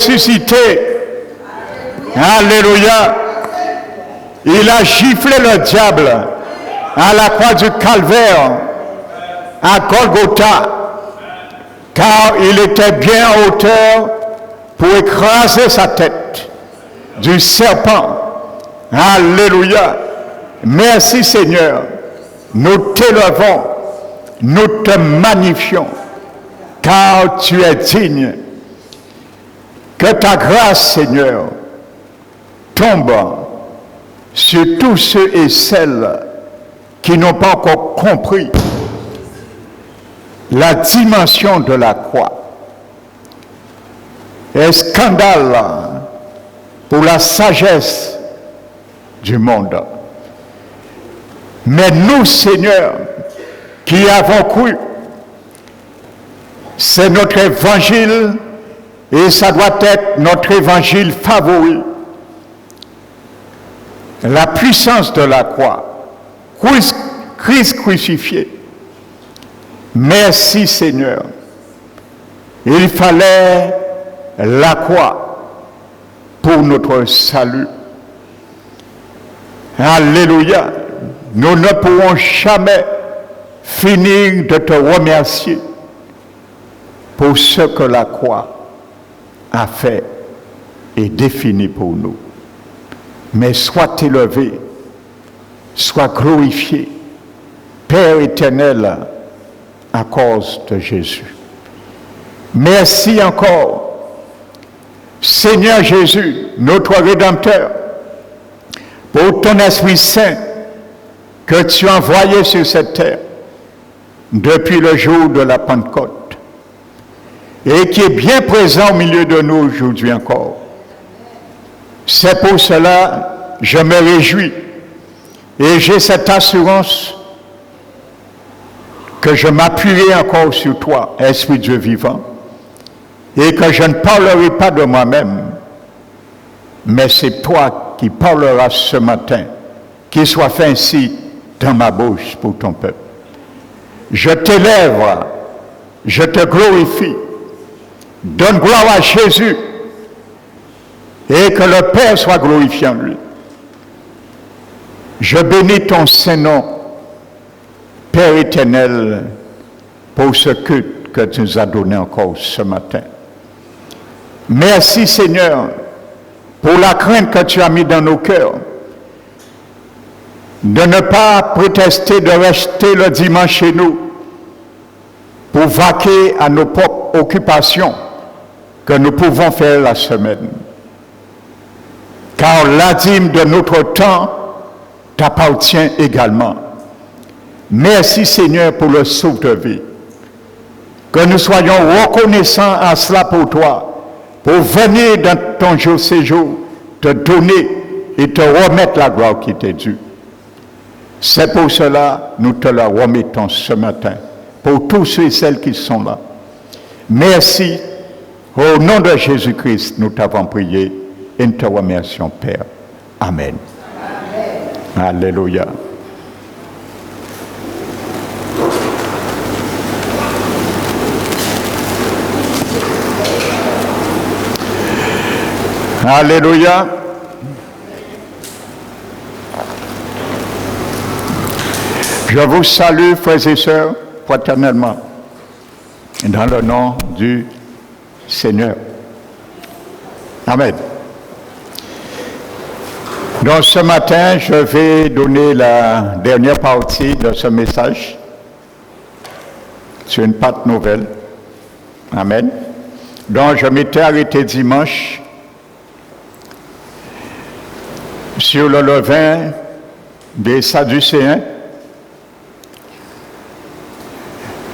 ressuscité. Alléluia. Il a giflé le diable à la croix du Calvaire, à Golgotha, car il était bien en hauteur pour écraser sa tête du serpent. Alléluia. Merci Seigneur. Nous t'élevons, nous te magnifions, car tu es digne. Que ta grâce, Seigneur, tombe sur tous ceux et celles qui n'ont pas encore compris la dimension de la croix. Un scandale pour la sagesse du monde. Mais nous, Seigneur, qui avons cru, c'est notre évangile et ça doit être notre évangile favori. La puissance de la croix, Christ crucifié. Merci Seigneur. Il fallait la croix pour notre salut. Alléluia. Nous ne pourrons jamais finir de te remercier pour ce que la croix a fait et défini pour nous. Mais sois élevé, sois glorifié, Père éternel, à cause de Jésus. Merci encore, Seigneur Jésus, notre Rédempteur, pour ton Esprit Saint que tu as envoyé sur cette terre depuis le jour de la Pentecôte et qui est bien présent au milieu de nous aujourd'hui encore. C'est pour cela que je me réjouis et j'ai cette assurance que je m'appuierai encore sur toi, Esprit Dieu vivant, et que je ne parlerai pas de moi-même, mais c'est toi qui parleras ce matin, qu'il soit fait ainsi dans ma bouche pour ton peuple. Je t'élève, je te glorifie, donne gloire à Jésus, et que le Père soit glorifié en lui. Je bénis ton Saint-Nom, Père éternel, pour ce culte que tu nous as donné encore ce matin. Merci Seigneur, pour la crainte que tu as mis dans nos cœurs, de ne pas prétester de rester le dimanche chez nous pour vaquer à nos propres occupations que nous pouvons faire la semaine. Car la dîme de notre temps t'appartient également. Merci Seigneur pour le souffle de vie. Que nous soyons reconnaissants à cela pour toi, pour venir dans ton jour séjour, te donner et te remettre la gloire qui t'est due. C'est pour cela que nous te la remettons ce matin, pour tous ceux et celles qui sont là. Merci. Au nom de Jésus-Christ, nous t'avons prié et nous te remercions, Père. Amen. Amen. Alléluia. Alléluia. Je vous salue, frères et sœurs, fraternellement, dans le nom du Seigneur. Amen. Donc ce matin, je vais donner la dernière partie de ce message sur une pâte nouvelle. Amen. Donc je m'étais arrêté dimanche sur le levain des Sadducéens.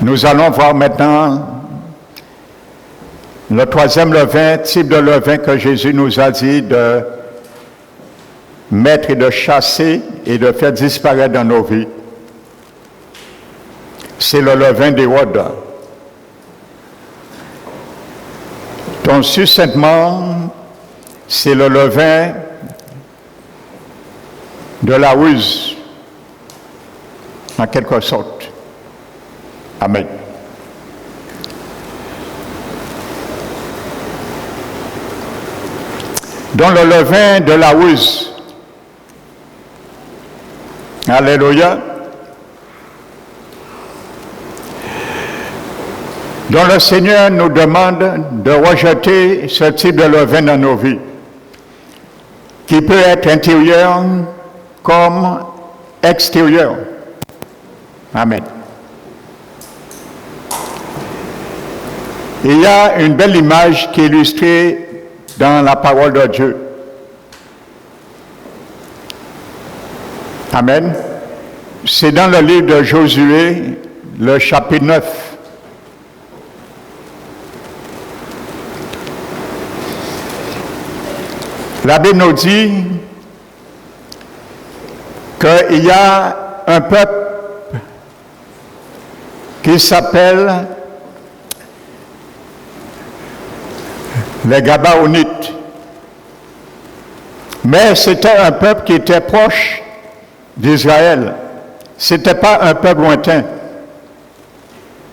Nous allons voir maintenant le troisième levain, type de levain que Jésus nous a dit de mettre et de chasser et de faire disparaître dans nos vies. C'est le levain d'Hérode. Donc, succinctement, c'est le levain de la ruse, en quelque sorte. Amen. dans le levain de la ruse. Alléluia. Dont le Seigneur nous demande de rejeter ce type de levain dans nos vies, qui peut être intérieur comme extérieur. Amen. Il y a une belle image qui est illustrée dans la parole de Dieu. Amen. C'est dans le livre de Josué, le chapitre 9. La Bible nous dit qu'il y a un peuple qui s'appelle les Gabaonites. Mais c'était un peuple qui était proche d'Israël. Ce n'était pas un peuple lointain.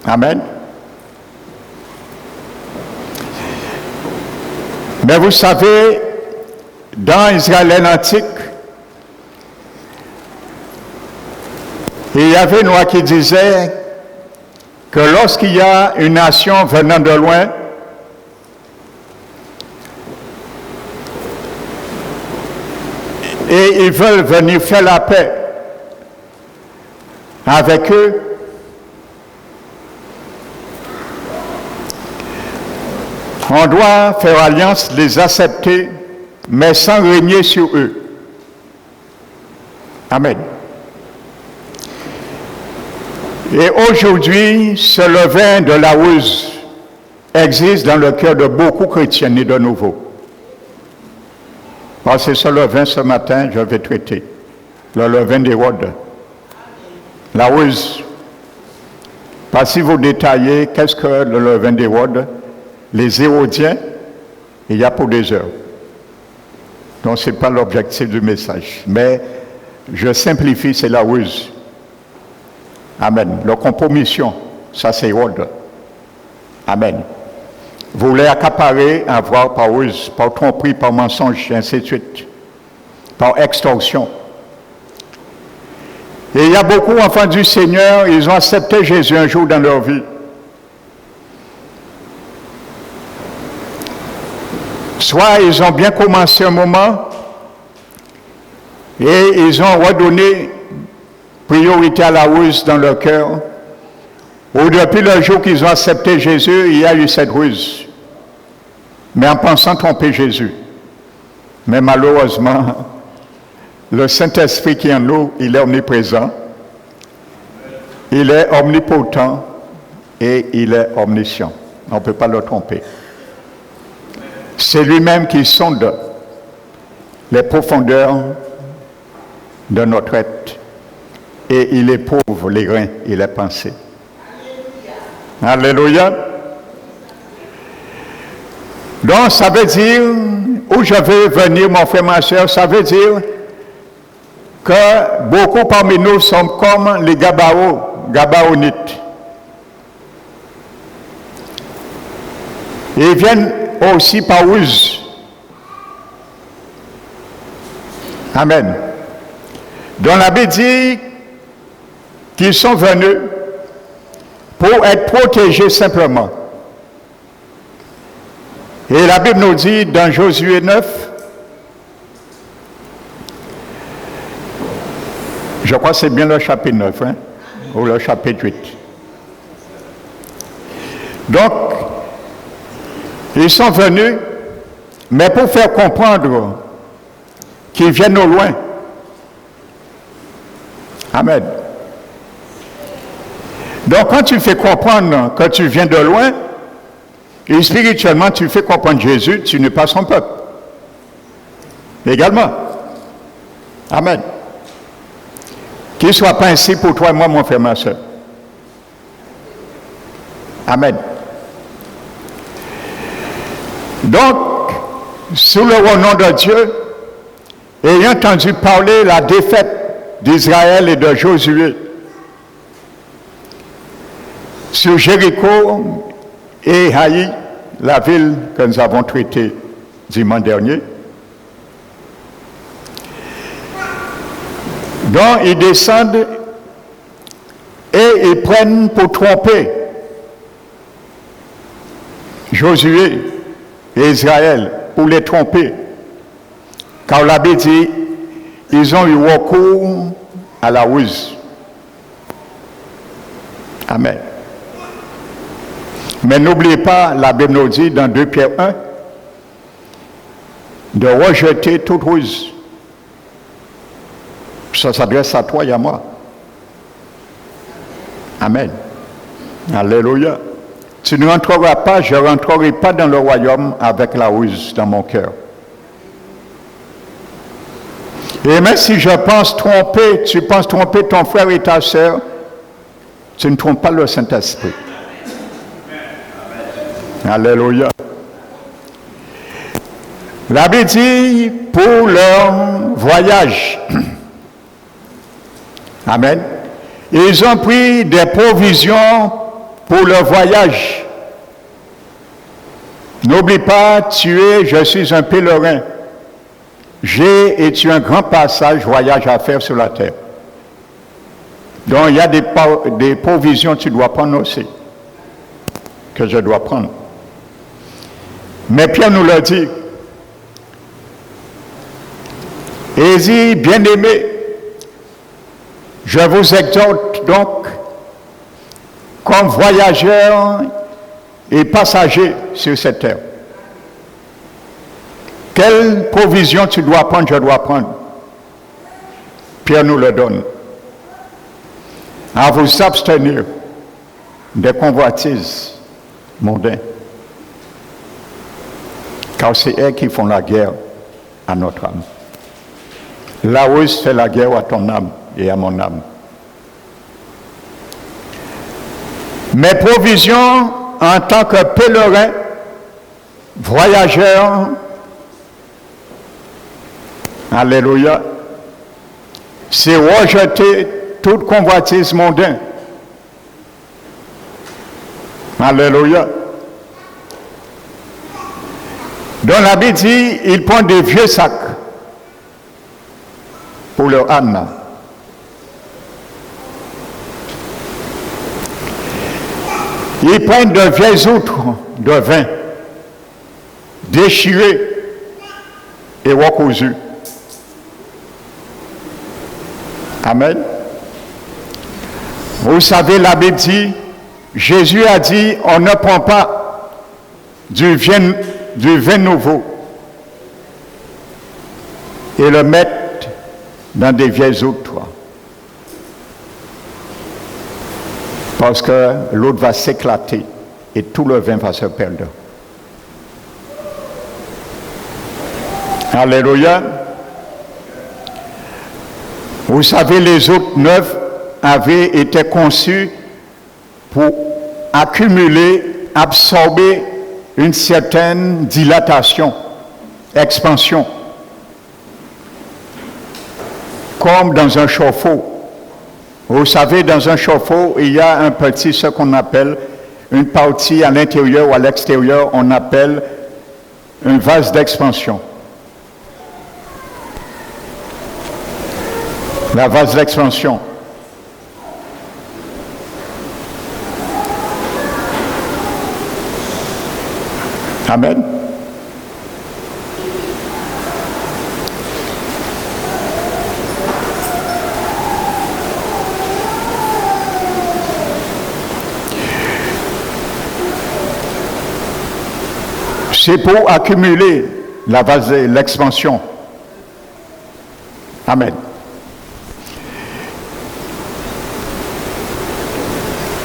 Amen. Mais vous savez, dans Israël antique, il y avait une loi qui disait que lorsqu'il y a une nation venant de loin, et ils veulent venir faire la paix avec eux, on doit faire alliance, les accepter, mais sans régner sur eux. Amen. Et aujourd'hui, ce levain de la ruse existe dans le cœur de beaucoup de chrétiens nés de nouveau. Alors c'est ce levain ce matin, je vais traiter. Le levain d'Hérode. La ruse. Parce que si vous détaillez, qu'est-ce que le levain d'Hérode? Les Hérodiens, il y a pour des heures. Donc ce n'est pas l'objectif du message. Mais je simplifie, c'est la ruse. Amen. La compromission, ça c'est Hérode. Amen. Vous voulez accaparer, avoir par ruse, par tromperie, par mensonge, et ainsi de suite. Par extorsion. Et il y a beaucoup d'enfants du Seigneur, ils ont accepté Jésus un jour dans leur vie. Soit ils ont bien commencé un moment et ils ont redonné priorité à la ruse dans leur cœur. Ou depuis le jour qu'ils ont accepté Jésus, il y a eu cette ruse. Mais en pensant tromper Jésus. Mais malheureusement, le Saint-Esprit qui est en nous, il est omniprésent, il est omnipotent et il est omniscient. On ne peut pas le tromper. C'est lui-même qui sonde les profondeurs de notre être et il éprouve les reins et les pensées. Alléluia. Donc ça veut dire, où je veux venir mon frère, ma soeur, ça veut dire que beaucoup parmi nous sommes comme les Gabaonites. Ils viennent aussi par ruse. Amen. Donc la Bible dit qu'ils sont venus pour être protégés simplement. Et la Bible nous dit dans Josué 9, je crois que c'est bien le chapitre 9, hein, ou le chapitre 8. Donc, ils sont venus, mais pour faire comprendre qu'ils viennent au loin. Amen. Donc, quand tu fais comprendre que tu viens de loin, et spirituellement, tu fais comprendre Jésus, tu n'es pas son peuple. Également. Amen. Qu'il ne soit pas ainsi pour toi et moi, mon frère, ma soeur. Amen. Donc, sous le nom de Dieu, ayant entendu parler la défaite d'Israël et de Josué sur Jéricho et Haï, la ville que nous avons traitée dimanche dernier, Donc ils descendent et ils prennent pour tromper Josué et Israël, pour les tromper. Car la Bible dit, ils ont eu recours à la ruse. Amen. Mais n'oubliez pas, la Bible nous dit dans 2 Pierre 1, de rejeter toute ruse. Ça s'adresse à toi et à moi. Amen. Alléluia. Tu ne rentreras pas, je ne rentrerai pas dans le royaume avec la ruse dans mon cœur. Et même si je pense tromper, tu penses tromper ton frère et ta sœur, tu ne trompes pas le Saint-Esprit. Alléluia. La Bible dit pour leur voyage. Amen. Ils ont pris des provisions pour leur voyage. N'oublie pas, je suis un pèlerin. J'ai et tu as un grand voyage à faire sur la terre. Donc il y a des provisions que tu dois prendre aussi, que je dois prendre. Mais Pierre nous l'a dit. Et il dit, bien-aimés, je vous exhorte donc, comme voyageurs et passagers sur cette terre. Quelle provision tu dois prendre, je dois prendre? Pierre nous le donne. À vous abstenir des convoitises mondaines. Car c'est elles qui font la guerre à notre âme. La ruse fait la guerre à ton âme et à mon âme. Mes provisions en tant que pèlerin, voyageur, alléluia, c'est rejeter toute convoitise mondaine. Alléluia. Dans la Bible dit, il prend des vieux sacs pour leur âne. Ils prennent de vieilles outres de vin, déchirées et recousues. Amen. Vous savez, la Bible dit, Jésus a dit, on ne prend pas du vin nouveau et le mettre dans des vieilles outres. Parce que l'autre va s'éclater et tout le vin va se perdre. Alléluia. Vous savez, les autres neuves avaient été conçus pour accumuler, absorber une certaine dilatation, expansion. Comme dans un chauffe-eau. Vous savez, dans un chauffe-eau, il y a un petit, ce qu'on appelle, une partie à l'intérieur ou à l'extérieur, on appelle un vase d'expansion. La vase d'expansion. Amen. C'est pour accumuler la vase, l'expansion. Amen.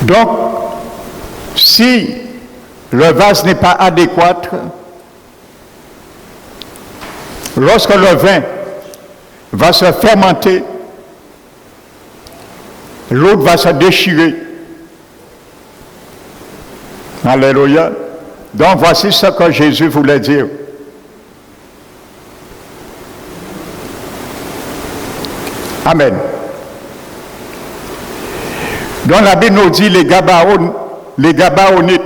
Donc, si le vase n'est pas adéquat, lorsque le vin va se fermenter, l'autre va se déchirer. Alléluia. Donc voici ce que Jésus voulait dire. Amen. Donc la Bible nous dit les Gabaonites,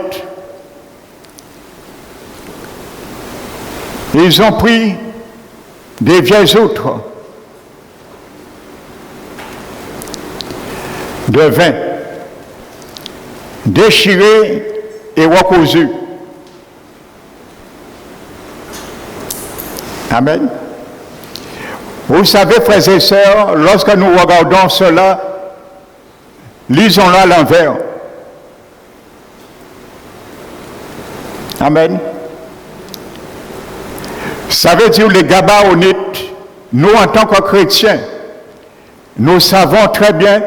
ils ont pris des vieilles outres de vin, déchiré et recousu. Amen. Vous savez, frères et sœurs, lorsque nous regardons cela, lisons-le à l'envers. Amen. Ça veut dire les Gabaonites, nous en tant que chrétiens, nous savons très bien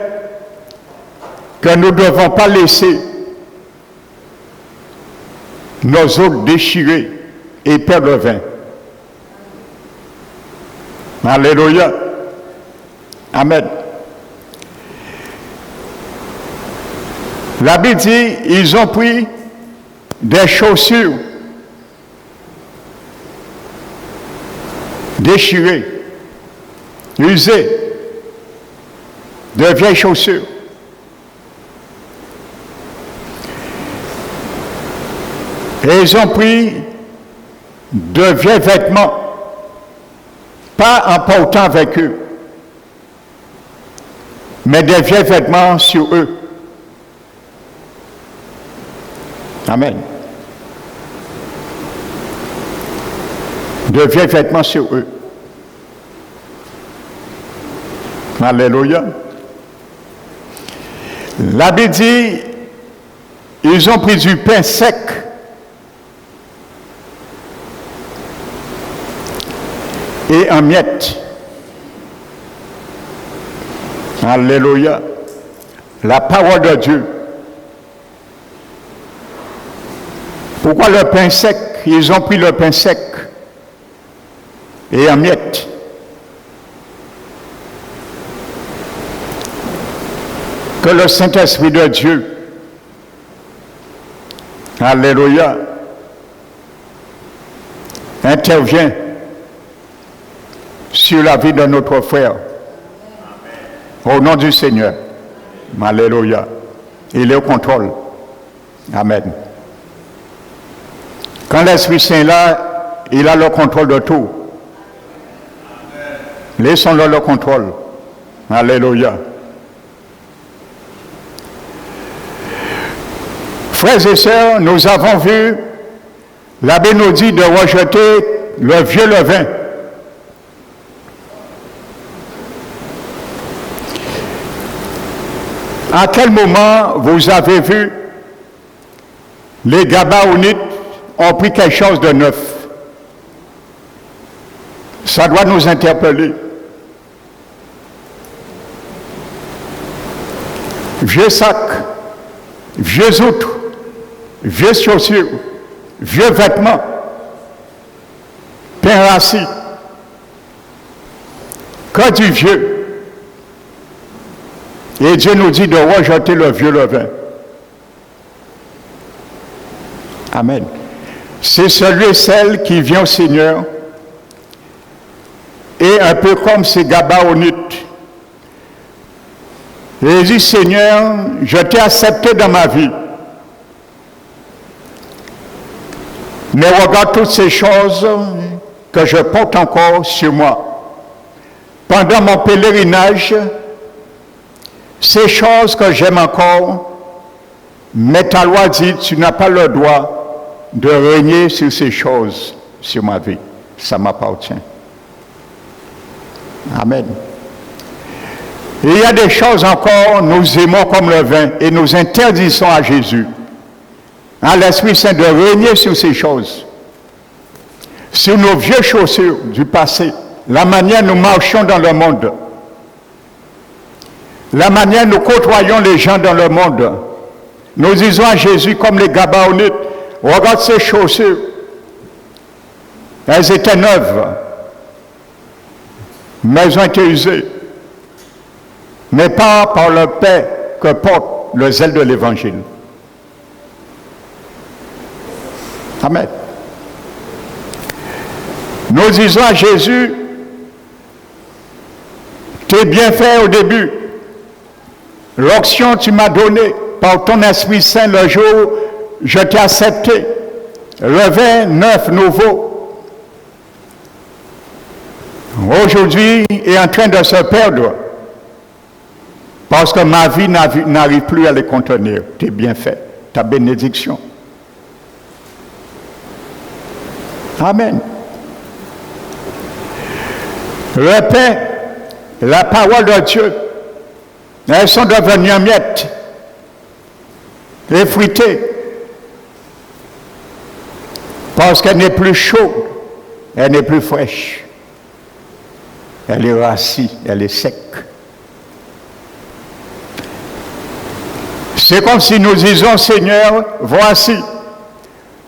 que nous ne devons pas laisser nos os déchirés et perdre le vin. Alléluia. Amen. La Bible dit, ils ont pris des chaussures déchirées, usées, de vieilles chaussures. Et ils ont pris de vieux vêtements, pas en portant avec eux, mais des vieux vêtements sur eux. Amen. De vieux vêtements sur eux. Alléluia. La Bible dit, ils ont pris du pain sec. Et en miettes. Alléluia. La parole de Dieu. Pourquoi le pain sec? Ils ont pris le pain sec et en miettes. Que le Saint-Esprit de Dieu, alléluia, intervient sur la vie de notre frère. Au nom du Seigneur. Alléluia. Il est au contrôle. Amen. Quand l'Esprit Saint est là, il a le contrôle de tout. Laissons-le le contrôle. Alléluia. Frères et sœurs, nous avons vu l'abbé nous dit de rejeter le vieux levain. À quel moment vous avez vu les Gabaonites ont pris quelque chose de neuf? Ça doit nous interpeller. Vieux sac, vieux outres, vieux chaussures, vieux vêtements, pain rassis, que du vieux. Et Dieu nous dit de rejeter le vieux levain. Amen. C'est celui et celle qui vient au Seigneur et un peu comme ces Gabaonites. Et il dit, Seigneur, je t'ai accepté dans ma vie. Mais regarde toutes ces choses que je porte encore sur moi. Pendant mon pèlerinage, ces choses que j'aime encore, mais ta loi dit, tu n'as pas le droit de régner sur ces choses, sur ma vie. Ça m'appartient. Amen. Et il y a des choses encore, nous aimons comme le vin, et nous interdisons à Jésus, à l'Esprit Saint, de régner sur ces choses, sur nos vieilles chaussures du passé, la manière dont nous marchons dans le monde, la manière dont nous côtoyons les gens dans le monde. Nous disons à Jésus, comme les Gabaonites, regarde ces chaussures, elles étaient neuves, mais elles ont été usées, mais pas par le paix que porte le zèle de l'Évangile. Amen. Nous disons à Jésus, tes bienfaits au début, l'onction que tu m'as donnée par ton Esprit Saint le jour où je t'ai accepté, le vin neuf, nouveau, aujourd'hui est en train de se perdre Parce que ma vie n'arrive plus à les contenir. T'es bien fait. Ta bénédiction. Amen. Le pain, la parole de Dieu, elles sont devenues en miettes, effritées, parce qu'elle n'est plus chaude, elle n'est plus fraîche. Elle est rassie, elle est sec. C'est comme si nous disions, Seigneur, voici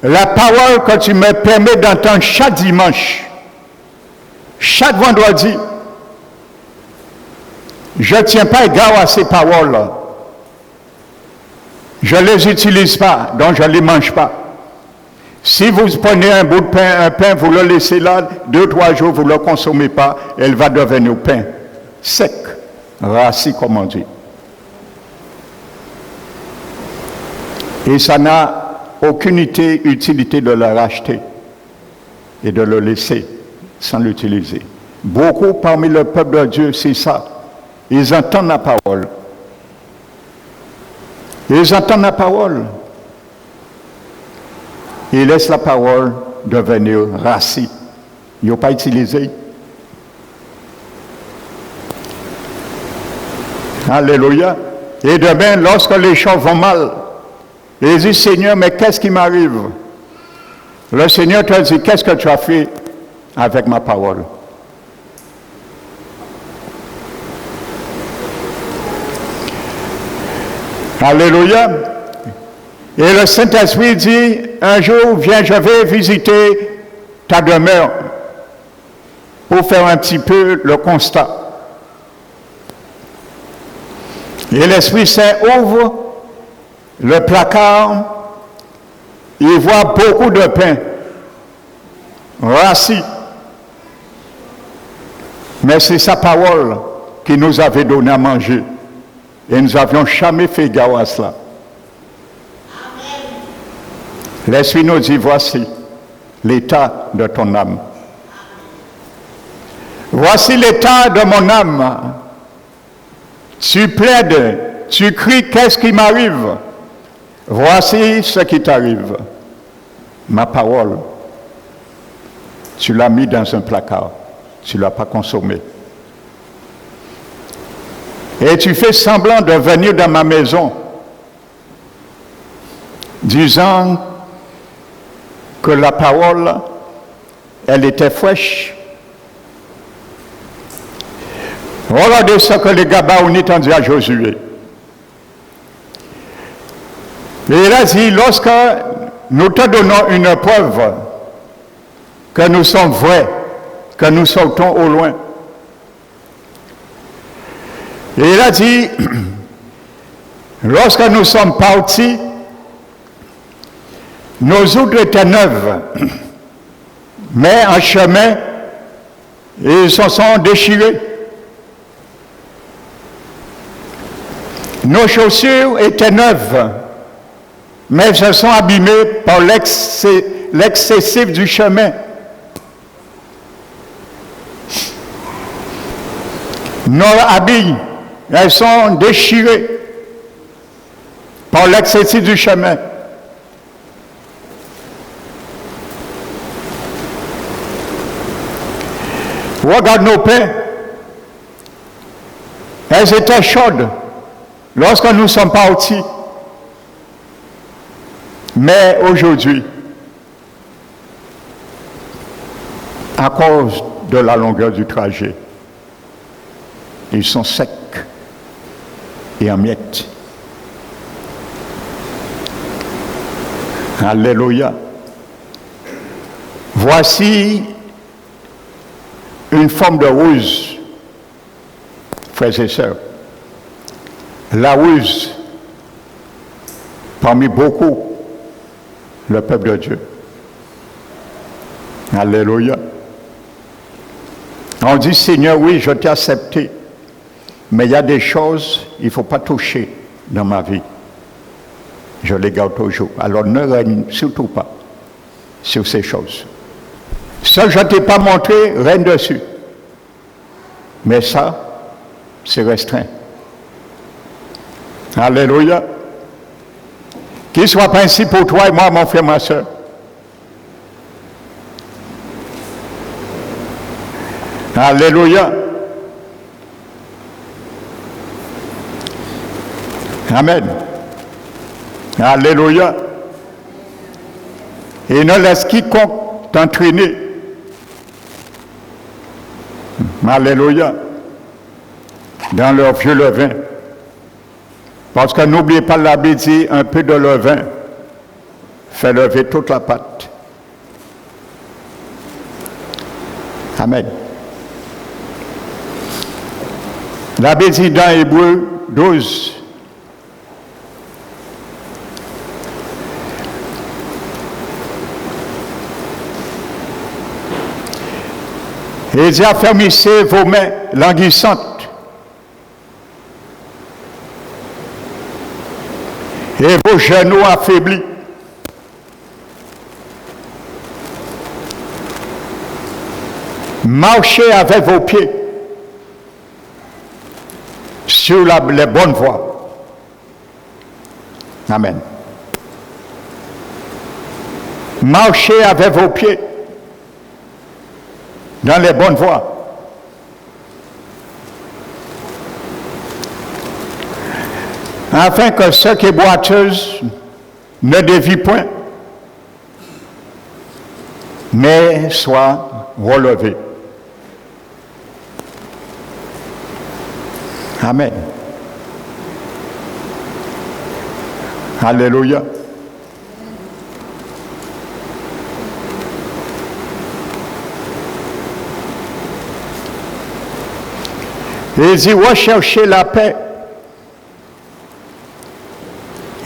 la parole que tu me permets d'entendre chaque dimanche, chaque vendredi. Je ne tiens pas égard à ces paroles-là. Je ne les utilise pas, donc je ne les mange pas. Si vous prenez un bout de pain, un pain, vous le laissez là, 2-3 jours, vous ne le consommez pas, elle va devenir pain sec, rassis comme on dit. Et ça n'a aucune utilité de le racheter et de le laisser sans l'utiliser. Beaucoup parmi le peuple de Dieu, c'est ça. Ils entendent la parole. Ils entendent la parole. Ils laissent la parole devenir rassis. Ils n'ont pas utilisé. Alléluia. Et demain, lorsque les choses vont mal, ils disent, Seigneur, mais qu'est-ce qui m'arrive? Le Seigneur te dit, qu'est-ce que tu as fait avec ma parole? Alléluia. Et le Saint-Esprit dit, un jour, viens, je vais visiter ta demeure pour faire un petit peu le constat. Et l'Esprit Saint ouvre le placard, il voit beaucoup de pain, rassis. Mais c'est sa parole qui nous avait donné à manger. Et nous n'avions jamais fait gare à cela. L'Esprit nous dit, voici l'état de ton âme. Voici l'état de mon âme. Tu plaides, tu cries, qu'est-ce qui m'arrive? Voici ce qui t'arrive. Ma parole, tu l'as mis dans un placard. Tu ne l'as pas consommée. Et tu fais semblant de venir dans ma maison, disant que la parole, elle était fraîche. Regardez ce que les Gabaonites ont dit à Josué. Et il a dit, lorsque nous te donnons une preuve que nous sommes vrais, que nous sortons au loin, et il a dit, lorsque nous sommes partis, nos outres étaient neuves, mais en chemin, ils se sont déchirés. Nos chaussures étaient neuves, mais elles se sont abîmées par l'excessif du chemin. Nos habits, elles sont déchirées par l'excessif du chemin. Regarde nos pains. Elles étaient chaudes lorsque nous sommes partis. Mais aujourd'hui, à cause de la longueur du trajet, ils sont secs et en miettes. Alléluia. Voici une forme de ruse, frères et sœurs. La ruse, parmi beaucoup, le peuple de Dieu. Alléluia. On dit, Seigneur, oui, je t'ai accepté, mais il y a des choses qu'il ne faut pas toucher dans ma vie. Je les garde toujours. Alors ne règne surtout pas sur ces choses. Ce que je ne t'ai pas montré, règne dessus. Mais ça, c'est restreint. Alléluia. Qu'il soit ainsi pour toi et moi, mon frère, ma soeur. Alléluia. Amen. Alléluia. Et ne laisse quiconque t'entraîner. Alléluia. Dans leur vieux levain. Parce que n'oubliez pas la dit, un peu de levain fait lever toute la pâte. Amen. La dit dans Hébreux 12. Et dit, affermissez vos mains languissantes et vos genoux affaiblis. Marchez avec vos pieds sur les bonnes voies. Amen. Marchez avec vos pieds dans les bonnes voies. Afin que ceux qui boiteuses ne dévient point, mais soient relevés. Amen. Alléluia. Et il dit, recherchez la paix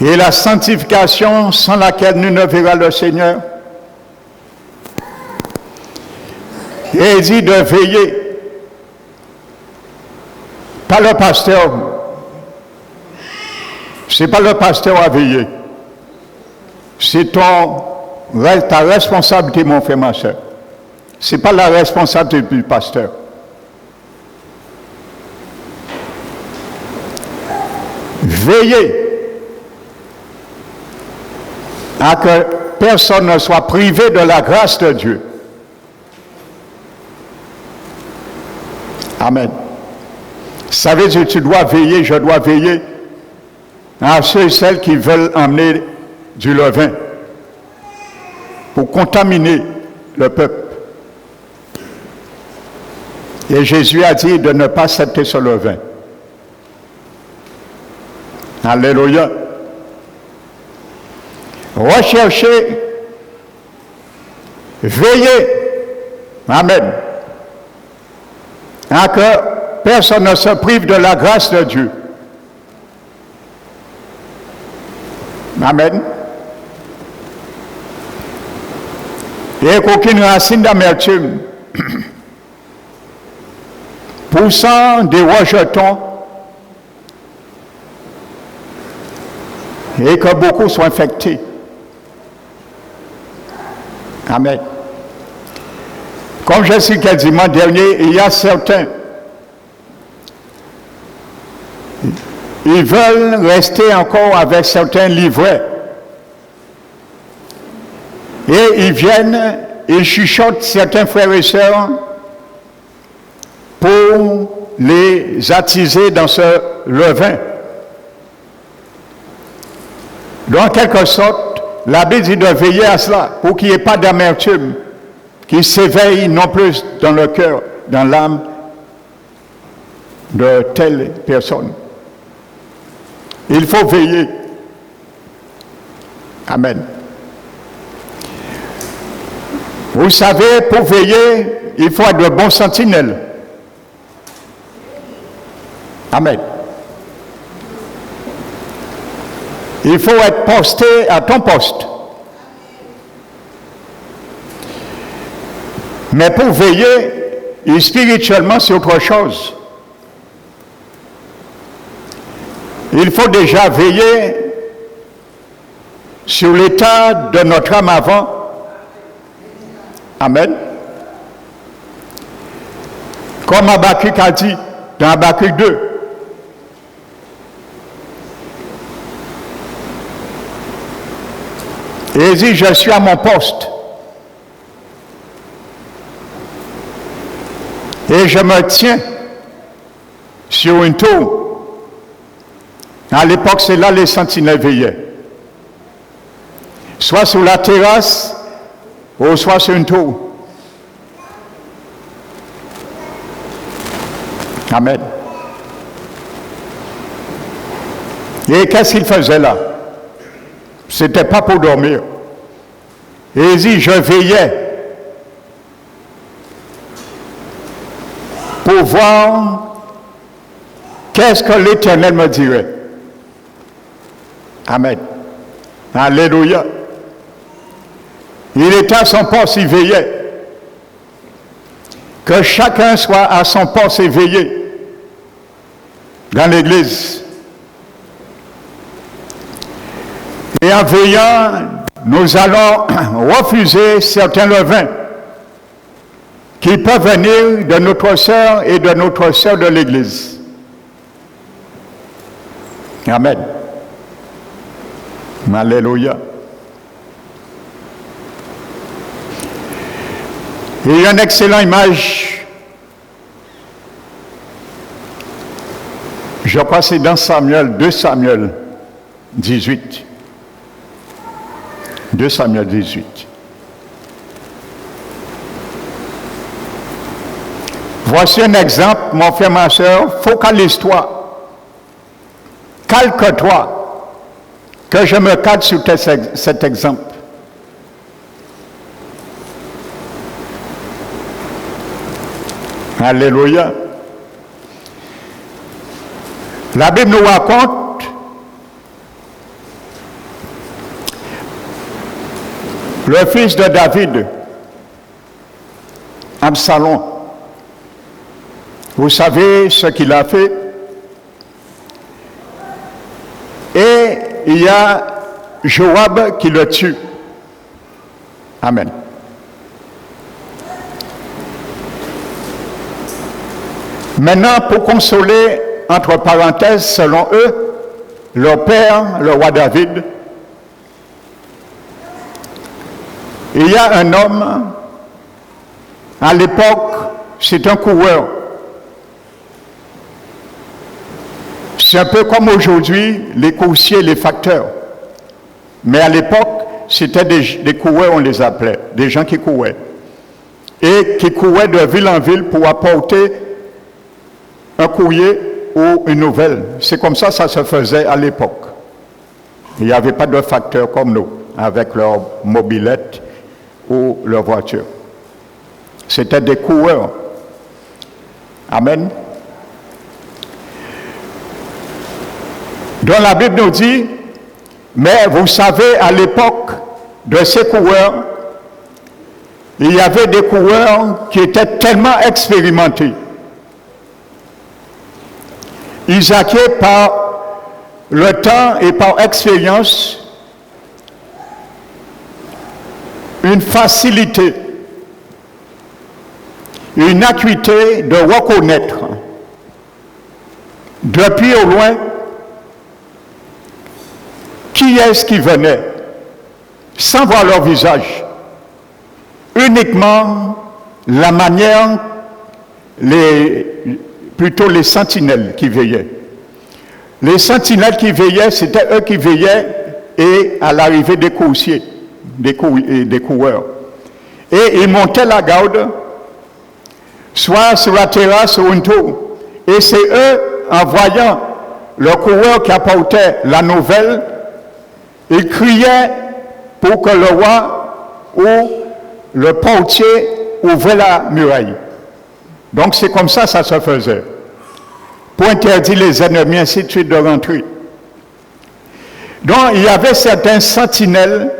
et la sanctification sans laquelle nul ne verra le Seigneur. Et il dit de veiller. Pas le pasteur. C'est pas le pasteur à veiller. C'est ta responsabilité, mon frère, ma soeur. C'est pas la responsabilité du pasteur. Veillez à que personne ne soit privé de la grâce de Dieu. Amen. Ça veut dire que tu dois veiller, je dois veiller à ceux et celles qui veulent emmener du levain pour contaminer le peuple. Et Jésus a dit de ne pas accepter ce levain. Alléluia. Recherchez, veillez, amen, à que personne ne se prive de la grâce de Dieu. Amen. Et qu'aucune racine d'amertume, poussant des rejetons, et que beaucoup soient infectés. Amen. Comme je sais que dimanche dernier, il y a certains, ils veulent rester encore avec certains livrets. Et ils viennent, ils chuchotent certains frères et sœurs pour les attiser dans ce levain. Donc, en quelque sorte, la Bible dit de veiller à cela, pour qu'il n'y ait pas d'amertume qui s'éveille non plus dans le cœur, dans l'âme de telle personne. Il faut veiller. Amen. Vous savez, pour veiller, il faut être de bons sentinelles. Amen. Il faut être posté à ton poste. Mais pour veiller, spirituellement, c'est autre chose. Il faut déjà veiller sur l'état de notre âme avant. Amen. Comme Habakkuk a dit dans Habakkuk 2. Et il dit, je suis à mon poste. Et je me tiens sur une tour. À l'époque, c'est là les sentinelles veillaient. Soit sur la terrasse, ou soit sur une tour. Amen. Et qu'est-ce qu'il faisait là? C'était pas pour dormir. Et il dit, je veillais pour voir qu'est-ce que l'Éternel me dirait. Amen. Alléluia. Il était à son poste, il veillait. Que chacun soit à son poste éveillé dans l'Église. Et en veillant, nous allons refuser certains levains qui peuvent venir de notre sœur et de notre sœur de l'Église. Amen. Alléluia. Il y a une excellente image. Je crois que c'est dans Samuel, 2 Samuel 18. 2 Samuel 18. Voici un exemple, mon frère, ma soeur, focalise-toi, calque-toi, que je me calque sur cet exemple. Alléluia. La Bible nous raconte le fils de David, Absalom. Vous savez ce qu'il a fait? Et il y a Joab qui le tue. Amen. Maintenant, pour consoler, entre parenthèses, selon eux, leur père, le roi David, il y a un homme, à l'époque, c'est un coureur. C'est un peu comme aujourd'hui, les coursiers, les facteurs. Mais à l'époque, c'était des coureurs, on les appelait, des gens qui couraient. Et qui couraient de ville en ville pour apporter un courrier ou une nouvelle. C'est comme ça se faisait à l'époque. Il n'y avait pas de facteurs comme nous, avec leur mobilette ou leur voiture. C'était des coureurs. Amen. Donc la Bible nous dit, mais vous savez, à l'époque de ces coureurs, il y avait des coureurs qui étaient tellement expérimentés. Ils acquièrent par le temps et par expérience une facilité, une acuité de reconnaître depuis au loin qui est-ce qui venait, sans voir leur visage, uniquement la manière, plutôt les sentinelles qui veillaient. Les sentinelles qui veillaient, c'était eux qui veillaient et à l'arrivée des coursiers, des coureurs. Et ils montaient la garde, soit sur la terrasse ou une tour. Et c'est eux, en voyant le coureur qui apportait la nouvelle, ils criaient pour que le roi ou le portier ouvrait la muraille. Donc c'est comme ça se faisait. Pour interdire les ennemis, ainsi de suite, de rentrer. Donc il y avait certains sentinelles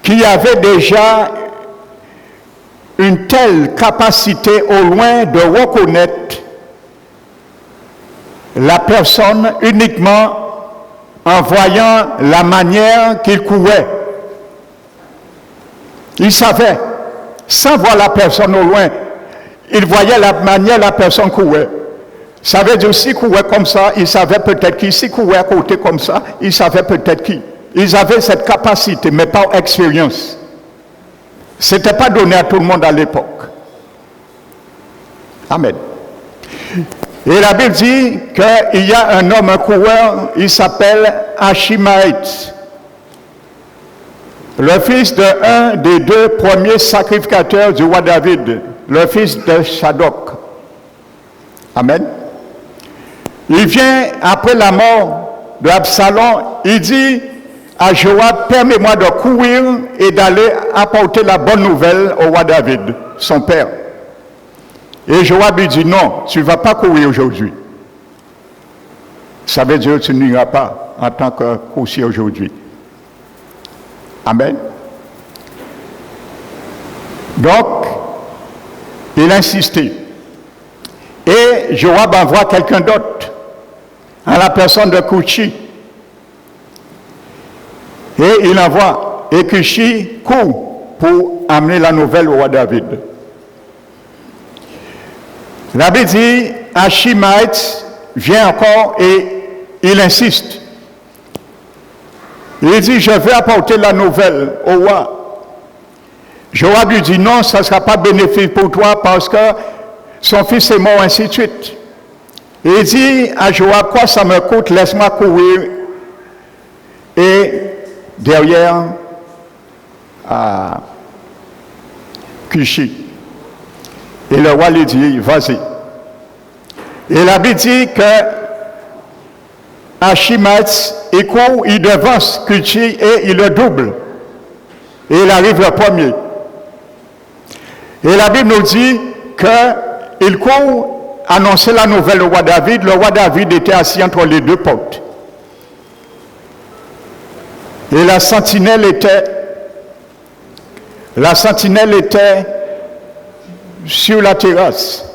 qui avaient déjà une telle capacité au loin de reconnaître la personne uniquement en voyant la manière qu'il courait. Il savait, sans voir la personne au loin, il voyait la manière la personne courait. Ça veut dire, s'il courait comme ça, il savait peut-être qui. S'il courait à côté comme ça, il savait peut-être qui. ils avaient cette capacité, mais par expérience. Ce n'était pas donné à tout le monde à l'époque. Amen. Et la Bible dit qu'il y a un homme, un coureur, il s'appelle Achimaït, le fils d'un des deux premiers sacrificateurs du roi David, le fils de Shadok. Amen. Il vient après la mort de Absalom, il dit à Joab, permets-moi de courir et d'aller apporter la bonne nouvelle au roi David, son père. Et Joab lui dit, non, tu ne vas pas courir aujourd'hui. Ça veut dire que tu n'iras pas en tant que coursier aujourd'hui. Amen. Donc, il insistait. Et Joab envoie quelqu'un d'autre, à la personne de Cushi. Et il envoie, et Cushi court pour amener la nouvelle au roi David. La Bible dit, Achimaït vient encore et il insiste. Il dit, je vais apporter la nouvelle au roi. Joab lui dit, non, ça ne sera pas bénéfique pour toi parce que son fils est mort, ainsi de suite. Et il dit à Joab, quoi ça me coûte, laisse-moi courir. Et derrière, à Cushi. Et le roi lui dit, vas-y. Et la Bible dit que Achimaït, il court, il devance Cushi et il le double. Et il arrive le premier. Et la Bible nous dit qu'il court annoncer la nouvelle au roi David. Le roi David était assis entre les deux portes. Et la sentinelle était sur la terrasse.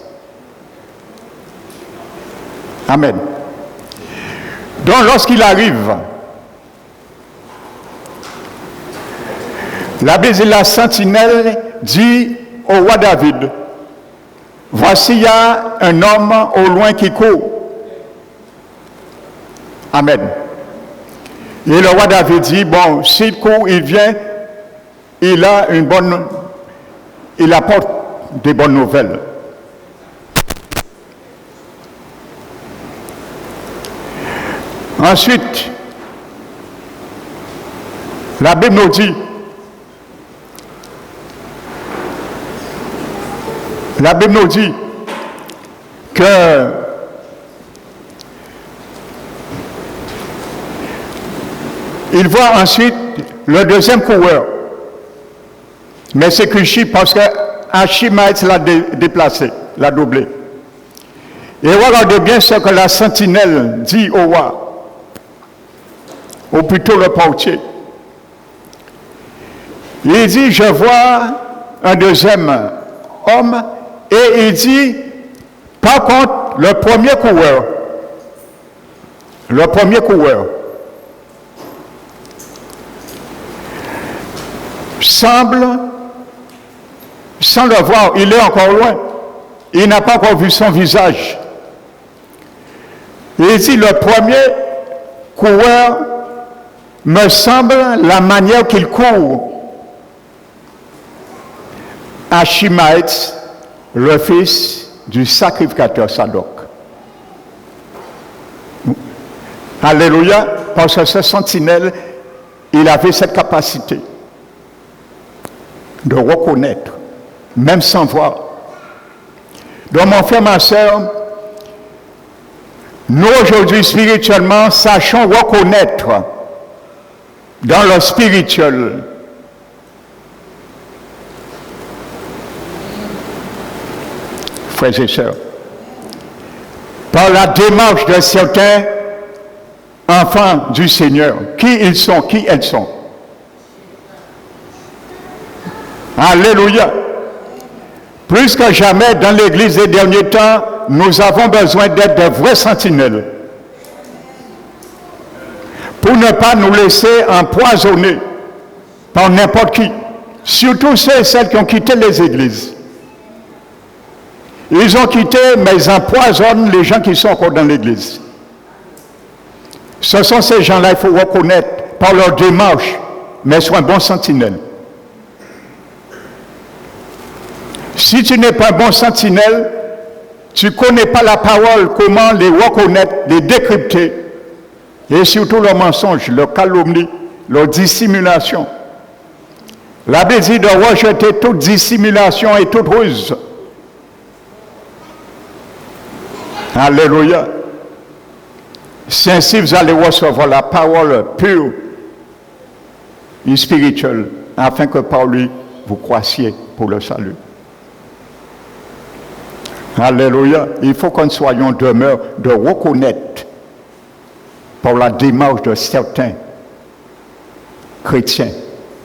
Amen. Donc lorsqu'il arrive, la sentinelle dit au roi David, voici il y a un homme au loin qui court. Amen. Et le roi David dit, bon, s'il court, il vient, il apporte des bonnes nouvelles. Ensuite, la Bible nous dit, que il voit ensuite le deuxième coureur. Mais c'est Cushi parce que Achimaït l'a déplacé, l'a doublé. Et regardez bien ce que la sentinelle dit au roi, ou plutôt le portier. Il dit, je vois un deuxième homme, et il dit, par contre, le premier coureur, semble, sans le voir, il est encore loin. Il n'a pas encore vu son visage. Il dit, le premier coureur me semble la manière qu'il court. Achimaït, le fils du sacrificateur Sadok. Alléluia, parce que ce sentinelle, il avait cette capacité de reconnaître, même sans voir. Donc mon frère, ma soeur, nous aujourd'hui spirituellement, sachons reconnaître dans le spirituel frères et sœurs, par la démarche de certains enfants du Seigneur, qui ils sont, qui elles sont. Alléluia. Plus que jamais dans l'Église des derniers temps, nous avons besoin d'être de vrais sentinelles pour ne pas nous laisser empoisonner par n'importe qui, surtout ceux et celles qui ont quitté les églises. Ils ont quitté, mais ils empoisonnent les gens qui sont encore dans l'église. Ce sont ces gens-là, il faut reconnaître par leur démarche, mais sois un bon sentinelle. Si tu n'es pas un bon sentinelle, tu ne connais pas la parole, comment les reconnaître, les décrypter, et surtout leurs mensonges, leurs calomnies, leurs dissimulations. La Bible dit de rejeter toute dissimulation et toute ruse. Alléluia. C'est ainsi que vous allez recevoir la parole pure et spirituelle, afin que par lui, vous croissiez pour le salut. Alléluia. Il faut que nous soyons demeure de reconnaître par la démarche de certains chrétiens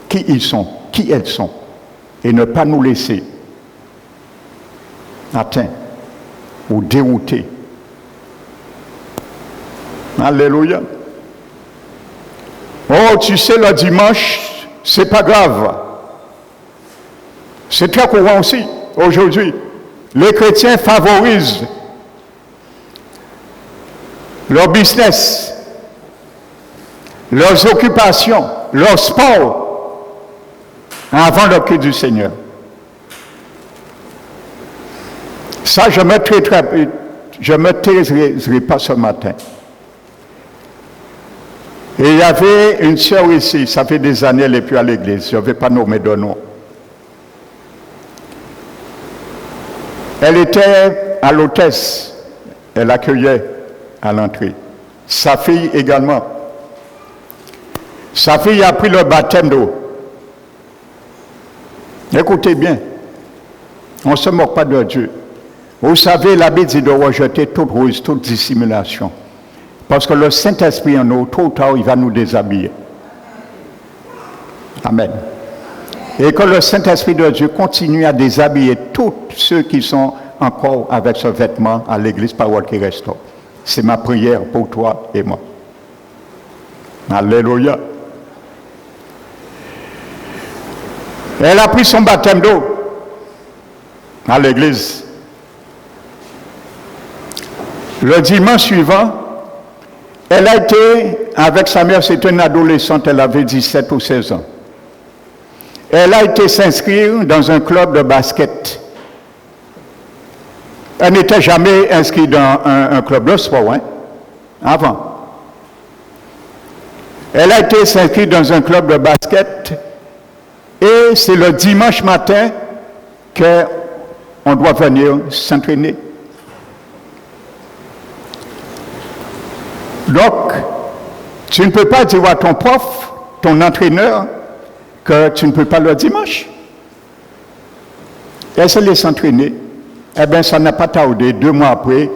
qui ils sont, qui elles sont, et ne pas nous laisser atteindre ou dérouter. Alléluia. Oh, tu sais, le dimanche, c'est pas grave. C'est très courant aussi, aujourd'hui. Les chrétiens favorisent leur business, leurs occupations, leur sport, avant le culte du Seigneur. Ça, je ne me taiserai pas ce matin. Et il y avait une sœur ici, ça fait des années, elle n'est plus à l'église, je ne vais pas nommer de nom. Elle était à l'hôtesse, elle accueillait à l'entrée. Sa fille également. Sa fille a pris le baptême d'eau. Écoutez bien, on ne se moque pas de Dieu. Vous savez, la Bible dit de rejeter toute ruse, toute dissimulation. Parce que le Saint-Esprit en nous, tôt ou tard, il va nous déshabiller. Amen. Et que le Saint-Esprit de Dieu continue à déshabiller tous ceux qui sont encore avec ce vêtement à l'église Parole qui restaure. C'est ma prière pour toi et moi. Alléluia. Elle a pris son baptême d'eau à l'église. Le dimanche suivant, elle a été avec sa mère, c'était une adolescente, elle avait 17 ou 16 ans. Elle a été s'inscrire dans un club de basket. Elle n'était jamais inscrite dans un club de sport, avant. Elle a été s'inscrire dans un club de basket et c'est le dimanche matin qu'on doit venir s'entraîner. Donc, tu ne peux pas dire à ton prof, ton entraîneur, que tu ne peux pas le dimanche. Elle se laisse s'entraîner. Eh bien, ça n'a pas tardé. 2 mois après,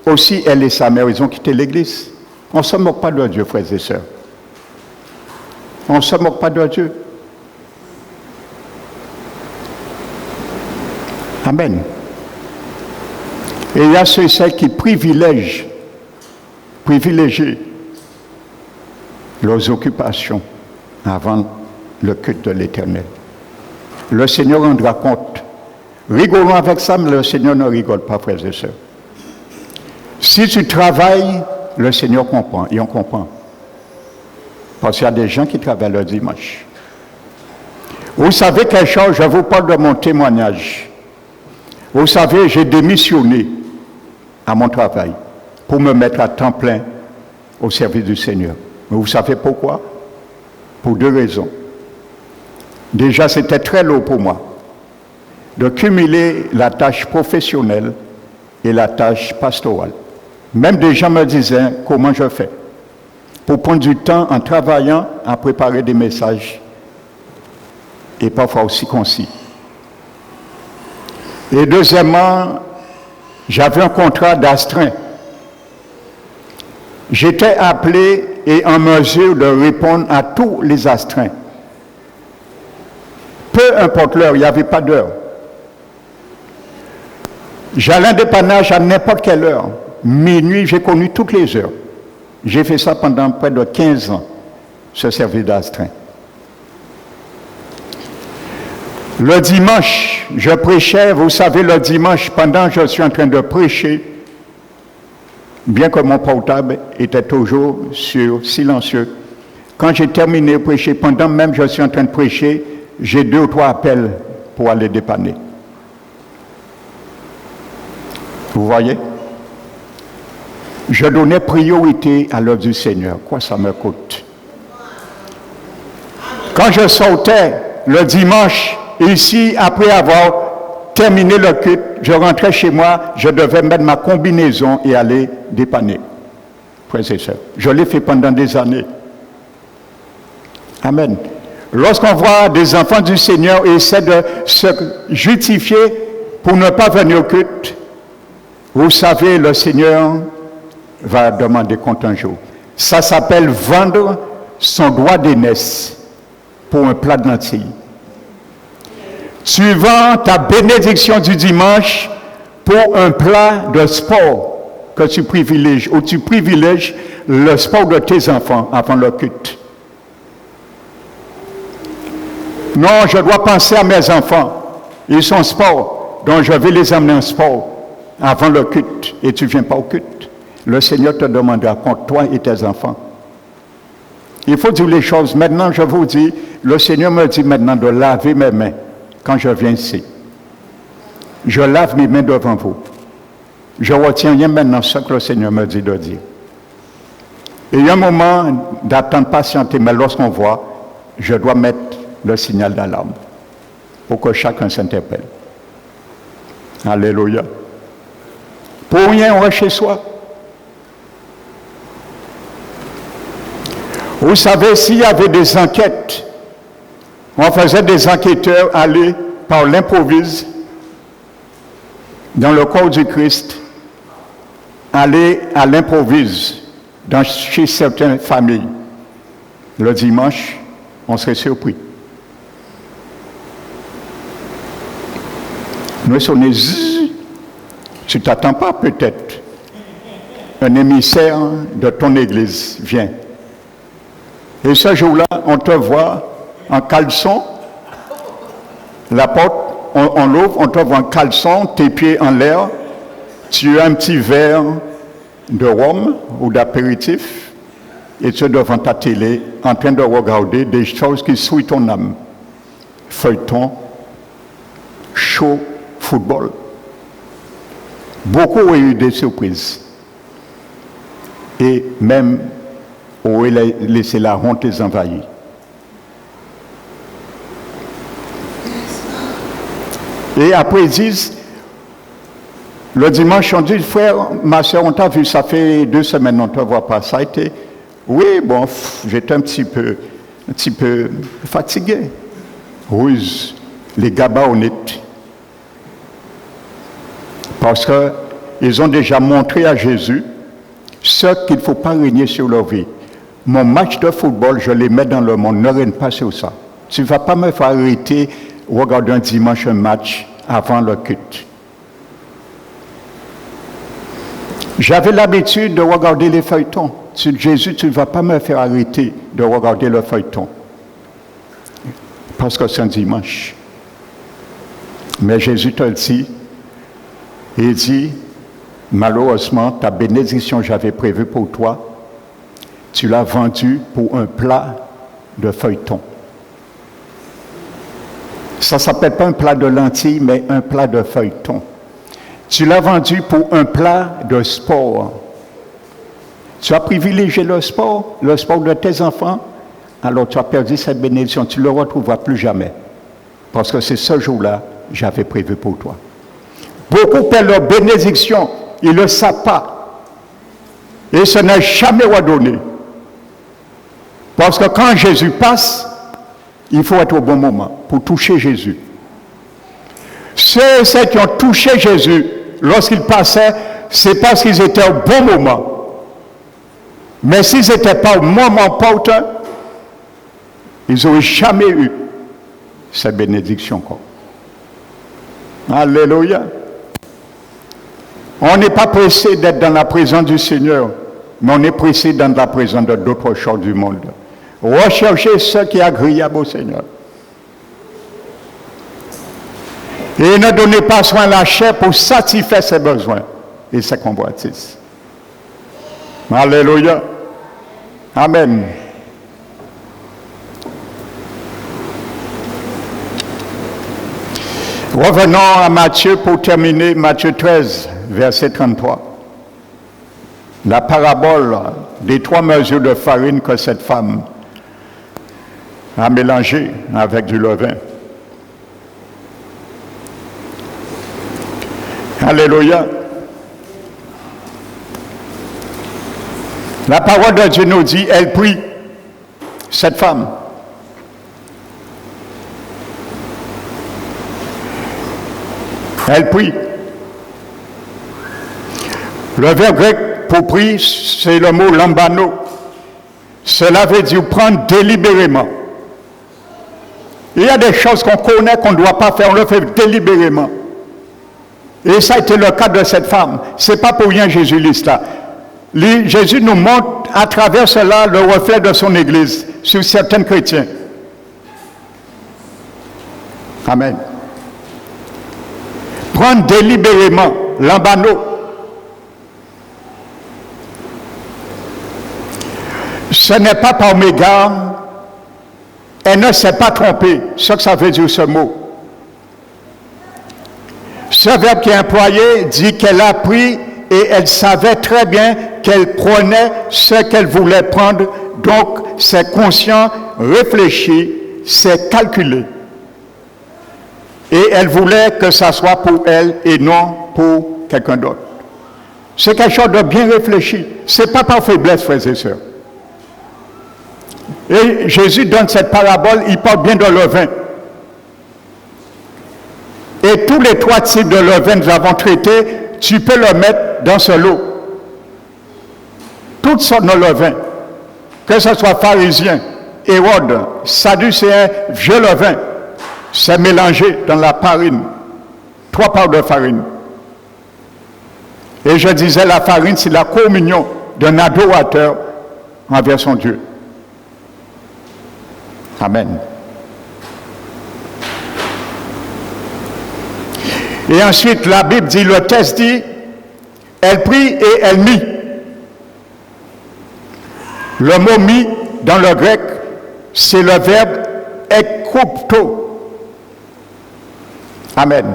aussi elle et sa mère, ils ont quitté l'église. On ne se moque pas de Dieu, frères et sœurs. On ne se moque pas de Dieu. Amen. Et il y a ceux et celles qui privilégient leurs occupations avant le culte de l'Éternel. Le Seigneur rendra compte. Rigolons avec ça, mais le Seigneur ne rigole pas, frères et sœurs. Si tu travailles, le Seigneur comprend, et on comprend. Parce qu'il y a des gens qui travaillent le dimanche. Vous savez quelque chose, je vous parle de mon témoignage. Vous savez, j'ai démissionné à mon travail pour me mettre à temps plein au service du Seigneur. Mais vous savez pourquoi? Pour 2 raisons. Déjà, c'était très lourd pour moi de cumuler la tâche professionnelle et la tâche pastorale. Même des gens me disaient comment je fais pour prendre du temps en travaillant à préparer des messages et parfois aussi concis. Et deuxièmement, j'avais un contrat d'astreint. J'étais appelé et en mesure de répondre à tous les astreints. Peu importe l'heure, il n'y avait pas d'heure. J'allais en dépannage à n'importe quelle heure. Minuit, j'ai connu toutes les heures. J'ai fait ça pendant près de 15 ans, ce service d'astreint. Le dimanche, je prêchais, vous savez, le dimanche, pendant que je suis en train de prêcher, bien que mon portable était toujours sur silencieux, Quand j'ai terminé de prêcher, pendant même que je suis en train de prêcher, j'ai 2 ou 3 appels pour aller dépanner. Vous voyez? Je donnais priorité à l'œuvre du Seigneur. Quoi ça me coûte? Quand je sortais le dimanche, ici, après avoir terminé le culte, je rentrais chez moi, je devais mettre ma combinaison et aller dépanner. Frères et sœurs, je l'ai fait pendant des années. Amen. Lorsqu'on voit des enfants du Seigneur essaient de se justifier pour ne pas venir au culte, vous savez, le Seigneur va demander compte un jour. Ça s'appelle vendre son droit d'aînesse pour un plat de lentilles. Tu vends ta bénédiction du dimanche pour un plat de sport que tu privilèges, ou tu privilèges le sport de tes enfants avant le culte. Non, je dois penser à mes enfants. Ils sont sport, donc je vais les amener en sport avant le culte. Et tu ne viens pas au culte. Le Seigneur te demandera contre toi et tes enfants. Il faut dire les choses. Maintenant, je vous dis, le Seigneur me dit maintenant de laver mes mains quand je viens ici. Je lave mes mains devant vous. Je retiens rien maintenant ce que le Seigneur me dit de dire. Et il y a un moment d'attendre, patienter, mais lorsqu'on voit, je dois mettre le signal d'alarme pour que chacun s'interpelle. Alléluia. Pour rien, on reste chez soi. Vous savez, s'il y avait des enquêtes, on faisait des enquêteurs aller par l'improvise dans le corps du Christ, aller à l'improvise chez certaines familles. Le dimanche, on serait surpris. Nous sommes tu ne t'attends pas peut-être. Un émissaire de ton église vient. Et ce jour-là, on te voit en caleçon, la porte, on l'ouvre, on te voit en caleçon, tes pieds en l'air, tu as un petit verre de rhum ou d'apéritif, et tu es devant ta télé en train de regarder des choses qui souillent ton âme. Feuilleton, show, football. Beaucoup ont eu des surprises. Et même ont laissé la honte les envahir. Et après ils disent, le dimanche, on dit, frère, ma soeur, on t'a vu, ça fait 2 semaines, on ne te voit pas. Ça a été, oui, bon, j'étais un petit peu fatigué. Ruse, les gabas honnêtes. Parce qu'ils ont déjà montré à Jésus ce qu'il ne faut pas régner sur leur vie. Mon match de football, je les mets dans le monde, ne règne pas sur ça. Tu ne vas pas me faire arrêter, regarder un dimanche un match avant le culte. J'avais l'habitude de regarder les feuilletons. Jésus, tu ne vas pas me faire arrêter de regarder le feuilleton. Parce que c'est un dimanche. Mais Jésus te le dit. Il dit, malheureusement, ta bénédiction que j'avais prévue pour toi, tu l'as vendue pour un plat de feuilleton. Ça ne s'appelle pas un plat de lentilles, mais un plat de feuilleton. Tu l'as vendu pour un plat de sport. Tu as privilégié le sport de tes enfants, alors tu as perdu cette bénédiction. Tu ne le retrouveras plus jamais. Parce que c'est ce jour-là que j'avais prévu pour toi. Beaucoup perdent leur bénédiction, ils ne le savent pas. Et ce n'est jamais redonné. Parce que quand Jésus passe, il faut être au bon moment pour toucher Jésus. Ceux qui ont touché Jésus lorsqu'il passait, c'est parce qu'ils étaient au bon moment. Mais s'ils n'étaient pas au moment opportun, ils n'auraient jamais eu cette bénédiction. Alléluia. On n'est pas pressé d'être dans la présence du Seigneur, mais on est pressé dans la présence de d'autres choses du monde. Recherchez ce qui est agréable au Seigneur. Et ne donnez pas soin à la chair pour satisfaire ses besoins et ses convoitises. Alléluia. Amen. Revenons à Matthieu pour terminer, Matthieu 13, verset 33. La parabole des 3 mesures de farine que cette femme a mélangées avec du levain. Alléluia. La parole de Dieu nous dit, elle prie, cette femme. Elle prie. Le verbe grec pour prier, c'est le mot lambano. Cela veut dire prendre délibérément. Il y a des choses qu'on connaît qu'on ne doit pas faire, on le fait délibérément. Et ça a été le cas de cette femme. Ce n'est pas pour rien Jésus lit cela. Jésus nous montre à travers cela le reflet de son Église sur certains chrétiens. Amen. Prendre délibérément, lambano. Ce n'est pas par mégarde. Elle ne s'est pas trompée, ce que ça veut dire ce mot. Ce verbe qui est employé dit qu'elle a pris et elle savait très bien qu'elle prenait ce qu'elle voulait prendre. Donc, c'est conscient, réfléchi, c'est calculé. Et elle voulait que ça soit pour elle et non pour quelqu'un d'autre. C'est quelque chose de bien réfléchi. Ce n'est pas par faiblesse, frères et sœurs. Et Jésus donne cette parabole, il parle bien de levain. Et tous les 3 types de levain que nous avons traités, tu peux le mettre dans ce lot. Toutes sortes de levain, que ce soit pharisien, Hérode, sadducéen, vieux levain, c'est mélangé dans la farine. 3 parts de farine. Et je disais, la farine, c'est la communion d'un adorateur envers son Dieu. Amen. Et ensuite, la Bible dit, le texte dit, elle prit et elle mit. Le mot mis, dans le grec, c'est le verbe ekkoupto. Amen.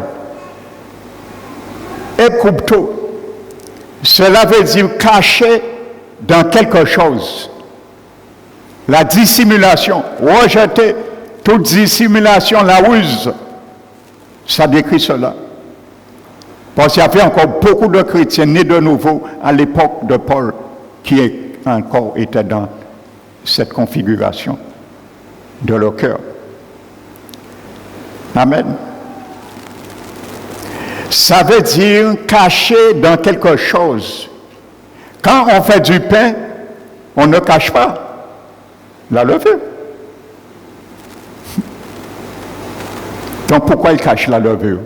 Ekkoupto. Cela veut dire cacher dans quelque chose. La dissimulation, rejeter toute dissimulation, la ruse, ça décrit cela. Parce qu'il y avait encore beaucoup de chrétiens nés de nouveau à l'époque de Paul qui encore étaient dans cette configuration de leur cœur. Amen. Ça veut dire cacher dans quelque chose. Quand on fait du pain, on ne cache pas la levure. Donc pourquoi il cache la levure?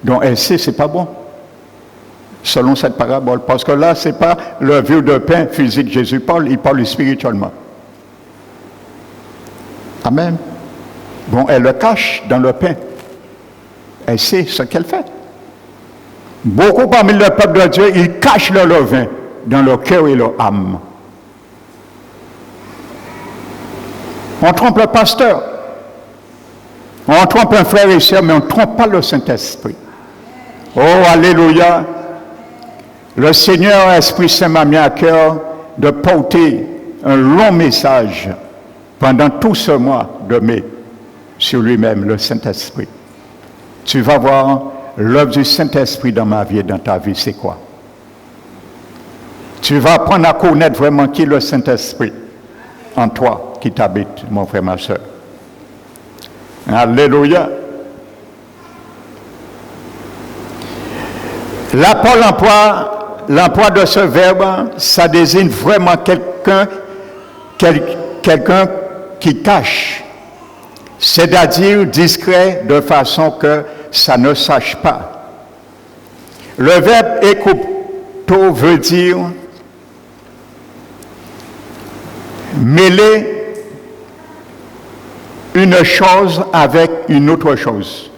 Donc elle sait, c'est pas bon. Selon cette parabole. Parce que là, c'est pas levure de pain physique. Jésus parle, il parle spirituellement. Amen. Bon, elle le cache dans le pain. Elle sait ce qu'elle fait. Beaucoup parmi le peuple de Dieu, ils cachent le levain dans leur cœur et leur âme. On trompe le pasteur. On trompe un frère et sœur, mais on ne trompe pas le Saint-Esprit. Oh, alléluia. Le Seigneur Esprit Saint m'a mis à cœur de porter un long message pendant tout ce mois de mai sur lui-même, le Saint-Esprit. Tu vas voir l'œuvre du Saint-Esprit dans ma vie et dans ta vie, c'est quoi? Tu vas apprendre à connaître vraiment qui est le Saint-Esprit en toi qui t'habite, mon frère, ma soeur. Alléluia. Là, Paul l'emploi de ce verbe, ça désigne vraiment quelqu'un qui cache, c'est-à-dire discret de façon que ça ne sache pas. Le verbe ekkoupto veut dire mêler une chose avec une autre chose.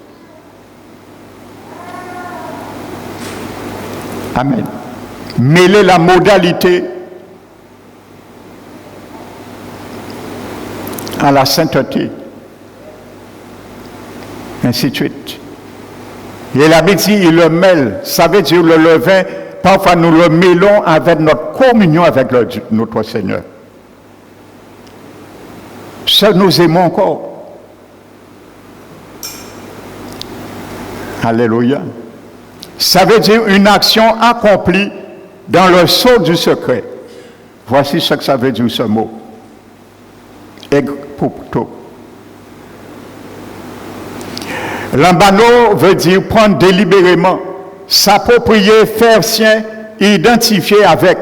Amen. Mêler la modalité à la sainteté. Ainsi de suite. Et la Bible dit, il le mêle. Ça veut dire le levain, parfois nous le mêlons avec notre communion avec notre Seigneur. Ça nous aimons encore. Alléluia. Ça veut dire une action accomplie dans le sceau du secret. Voici ce que ça veut dire ce mot. Ekpukto. Lambano veut dire prendre délibérément, s'approprier, faire sien, identifier avec.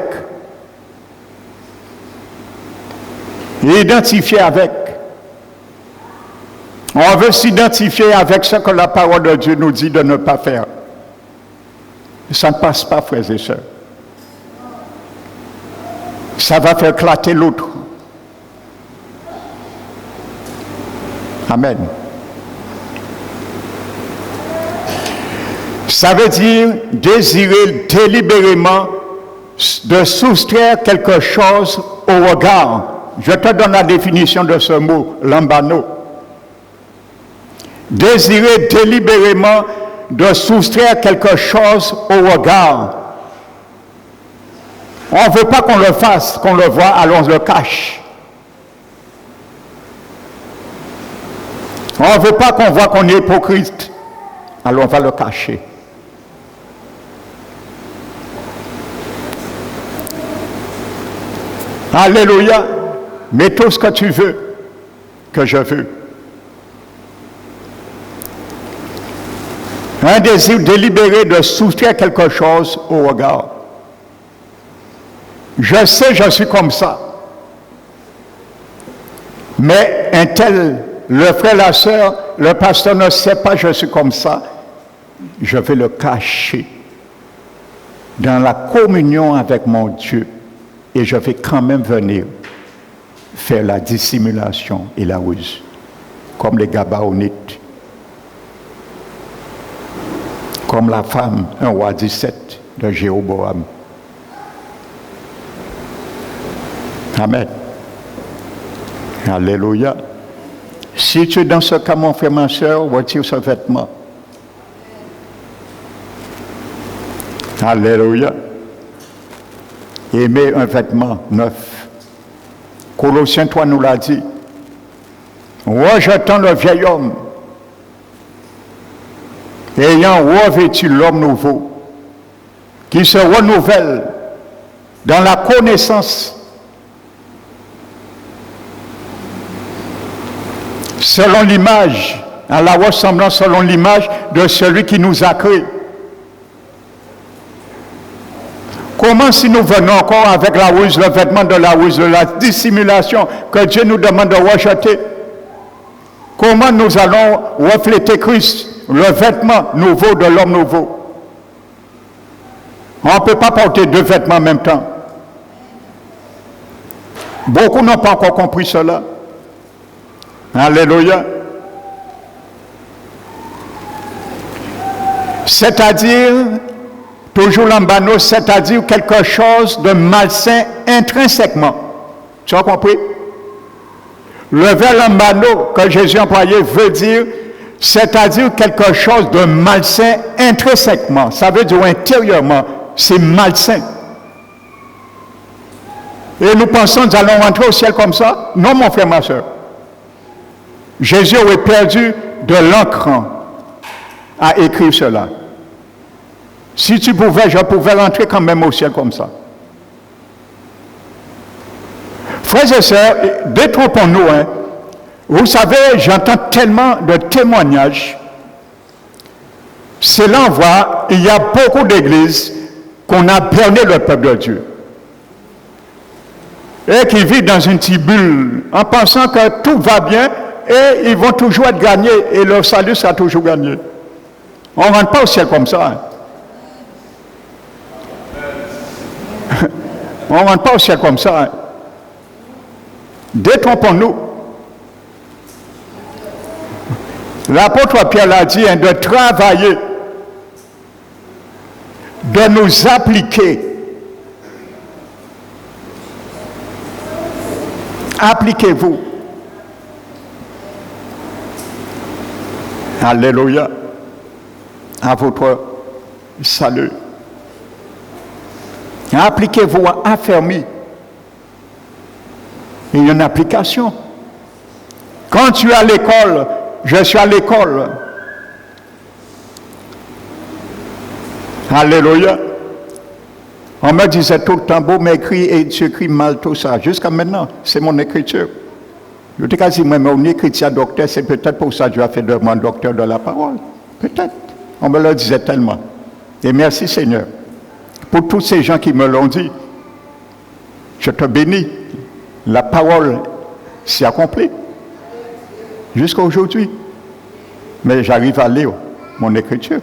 Identifier avec. On veut s'identifier avec ce que la parole de Dieu nous dit de ne pas faire. Ça ne passe pas, frères et sœurs. Ça va faire éclater l'autre. Amen. Ça veut dire désirer délibérément de soustraire quelque chose au regard. Je te donne la définition de ce mot, lambano. Désirer délibérément de soustraire quelque chose au regard. On ne veut pas qu'on le fasse, qu'on le voit, alors on le cache. On ne veut pas qu'on voit qu'on est hypocrite, alors on va le cacher. Alléluia. Mais tout ce que tu veux, que je veux. Un désir délibéré de soustraire quelque chose au regard. Je sais, je suis comme ça. Mais un tel, le frère, la sœur, le pasteur ne sait pas, je suis comme ça. Je vais le cacher dans la communion avec mon Dieu. Et je vais quand même venir faire la dissimulation et la ruse, comme les Gabaonites, comme la femme, un roi 17 de Jéroboam. Amen. Alléluia. Si tu es dans ce cas, mon frère, ma soeur, retire ce vêtement. Alléluia. Et mets un vêtement neuf. Colossiens 3 nous l'a dit. Rejetant le vieil homme, ayant revêtu l'homme nouveau, qui se renouvelle dans la connaissance selon l'image, à la ressemblance selon l'image de celui qui nous a créés. Comment si nous venons encore avec la ruse, le vêtement de la ruse, de la dissimulation que Dieu nous demande de rejeter? Comment nous allons refléter Christ, le vêtement nouveau de l'homme nouveau? On ne peut pas porter deux vêtements en même temps. Beaucoup n'ont pas encore compris cela. Alléluia. C'est-à-dire, toujours lambano, c'est-à-dire quelque chose de malsain intrinsèquement. Tu as compris? Le verbe lambano que Jésus a employé veut dire, c'est-à-dire quelque chose de malsain intrinsèquement. Ça veut dire intérieurement, c'est malsain. Et nous pensons que nous allons rentrer au ciel comme ça? Non, mon frère, ma soeur. Jésus aurait perdu de l'encre à écrire cela. Si tu pouvais, je pouvais rentrer quand même au ciel comme ça. Frères et sœurs, détrompons-nous, hein. Vous savez, j'entends tellement de témoignages. C'est là on voit, il y a beaucoup d'églises qu'on a berné le peuple de Dieu. Et qui vivent dans une petite bulle en pensant que tout va bien et ils vont toujours être gagnés et leur salut sera toujours gagné. On ne rentre pas au ciel comme ça. Hein. On ne rentre pas au ciel comme ça. Hein. Détrompons-nous. L'apôtre Pierre l'a dit, hein, de travailler, de nous appliquer. Appliquez-vous. Alléluia. à votre salut. Appliquez-vous à affermir. Il y a une application. Quand tu es à l'école, je suis à l'école. Alléluia. On me disait tout le temps, beau m'écrit et tu écris mal tout ça. Jusqu'à maintenant, c'est mon écriture. Je te dis, moi, mon écriture docteur, c'est peut-être pour ça que je vais faire de moi docteur de la parole. Peut-être. On me le disait tellement. Et merci Seigneur. Pour tous ces gens qui me l'ont dit, je te bénis. La parole s'est accomplie. Jusqu'à aujourd'hui. Mais j'arrive à lire mon écriture.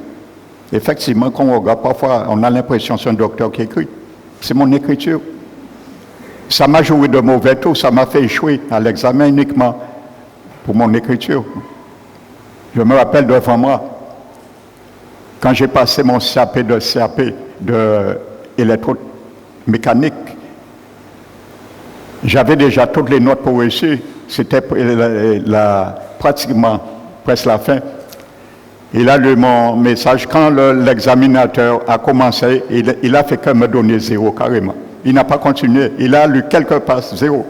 Effectivement, quand on regarde, parfois, on a l'impression que c'est un docteur qui écrit. C'est mon écriture. Ça m'a joué de mauvais tours, ça m'a fait échouer à l'examen uniquement pour mon écriture. Je me rappelle devant moi, quand j'ai passé mon CAP de électromécanique, j'avais déjà toutes les notes pour réussir. C'était pratiquement presque la fin. Il a lu mon message. Quand l'examinateur a commencé, il a fait que me donner 0 carrément. Il n'a pas continué. Il a lu quelques passes, 0.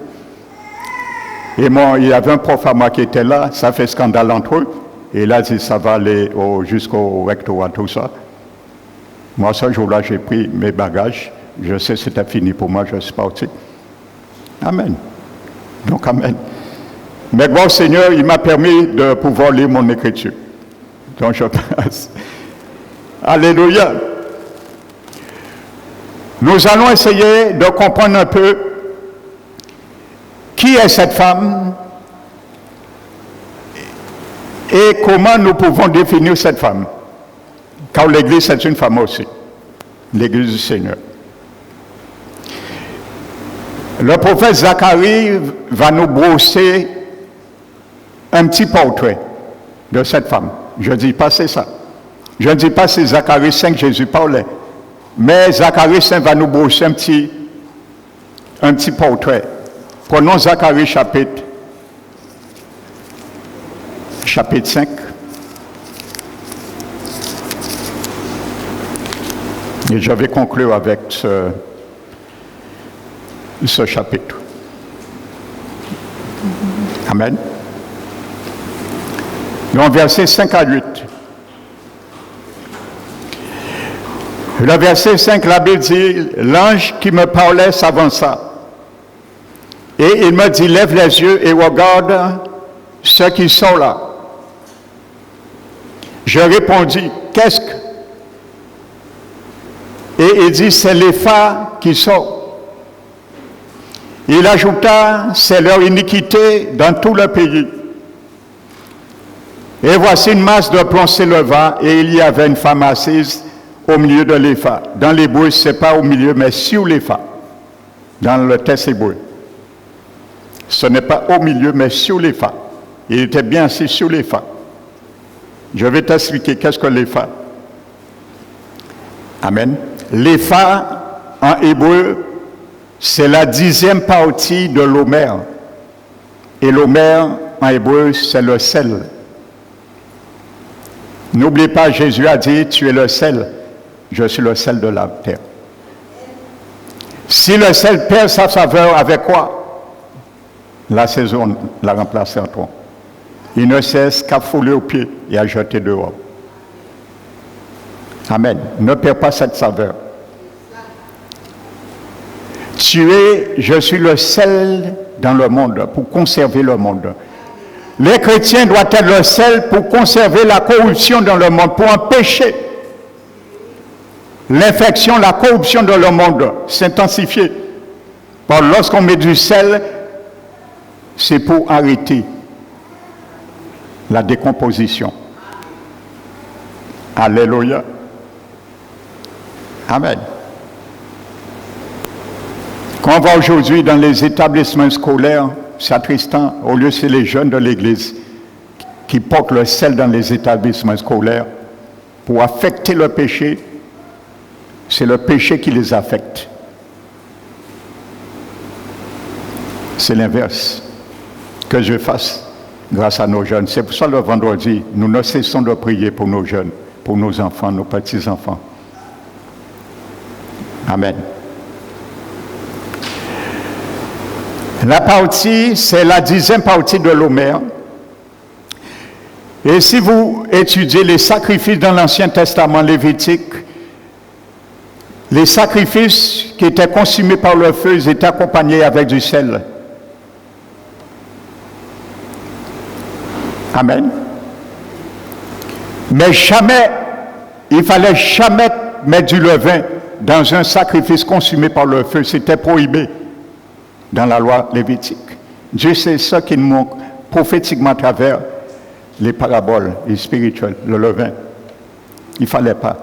Et il y avait un prof à moi qui était là, ça fait scandale entre eux. Et il a dit, ça va aller jusqu'au rectorat, tout ça. Moi, ce jour-là, j'ai pris mes bagages. Je sais que c'était fini pour moi, je suis parti. Amen. Donc, amen. Mais bon, Seigneur, il m'a permis de pouvoir lire mon écriture. Donc, je passe. Alléluia. Nous allons essayer de comprendre un peu qui est cette femme et comment nous pouvons définir cette femme. Car l'Église, c'est une femme aussi. L'Église du Seigneur. Le prophète Zacharie va nous brosser un petit portrait de cette femme. Je ne dis pas c'est ça. Je ne dis pas c'est Zacharie 5 Jésus parlait. Mais Zacharie 5 va nous brosser un petit portrait. Prenons Zacharie chapitre 5. Et je vais conclure avec ce chapitre. Amen. Donc, versets 5 à 8. Le verset 5, la Bible dit, l'ange qui me parlait s'avança. Et il me dit, lève les yeux et regarde ceux qui sont là. Je répondis, qu'est-ce que? Et il dit, c'est les phares qui sont. Il ajouta, c'est leur iniquité dans tout le pays. Et voici une masse de plomb s'éleva, et il y avait une femme assise au milieu de l'épha. Dans l'hébreu, ce n'est pas au milieu, mais sur l'épha. Dans le texte hébreu. Ce n'est pas au milieu, mais sur l'épha. Il était bien assis sur l'épha. Je vais t'expliquer qu'est-ce que l'épha. Amen. L'épha, en hébreu, c'est la 10e partie de l'homère. Et l'homère, en hébreu, c'est le sel. N'oubliez pas, Jésus a dit, tu es le sel. Je suis le sel de la terre. Si le sel perd sa saveur, avec quoi? La saison l'a remplacé en toi. Il ne cesse qu'à fouler aux pieds et à jeter dehors. Amen. Ne perds pas cette saveur. Je suis le sel dans le monde pour conserver le monde. Les chrétiens doivent être le sel pour conserver la corruption dans le monde, pour empêcher l'infection, la corruption dans le monde s'intensifier. Lorsqu'on met du sel, c'est pour arrêter la décomposition. Alléluia. Amen. Quand on va aujourd'hui dans les établissements scolaires, c'est attristant, au lieu c'est les jeunes de l'Église qui portent le sel dans les établissements scolaires pour affecter le péché, c'est le péché qui les affecte. C'est l'inverse que je fasse grâce à nos jeunes. C'est pour ça le vendredi, nous ne cessons de prier pour nos jeunes, pour nos enfants, nos petits-enfants. Amen. La partie, c'est la 10e partie de l'Homère. Et si vous étudiez les sacrifices dans l'Ancien Testament lévitique, les sacrifices qui étaient consumés par le feu, ils étaient accompagnés avec du sel. Amen. Mais jamais, il fallait jamais mettre du levain dans un sacrifice consumé par le feu. C'était prohibé dans la loi lévitique. Dieu sait ça qui nous montre prophétiquement à travers les paraboles, les spirituels, le levain. Il ne fallait pas.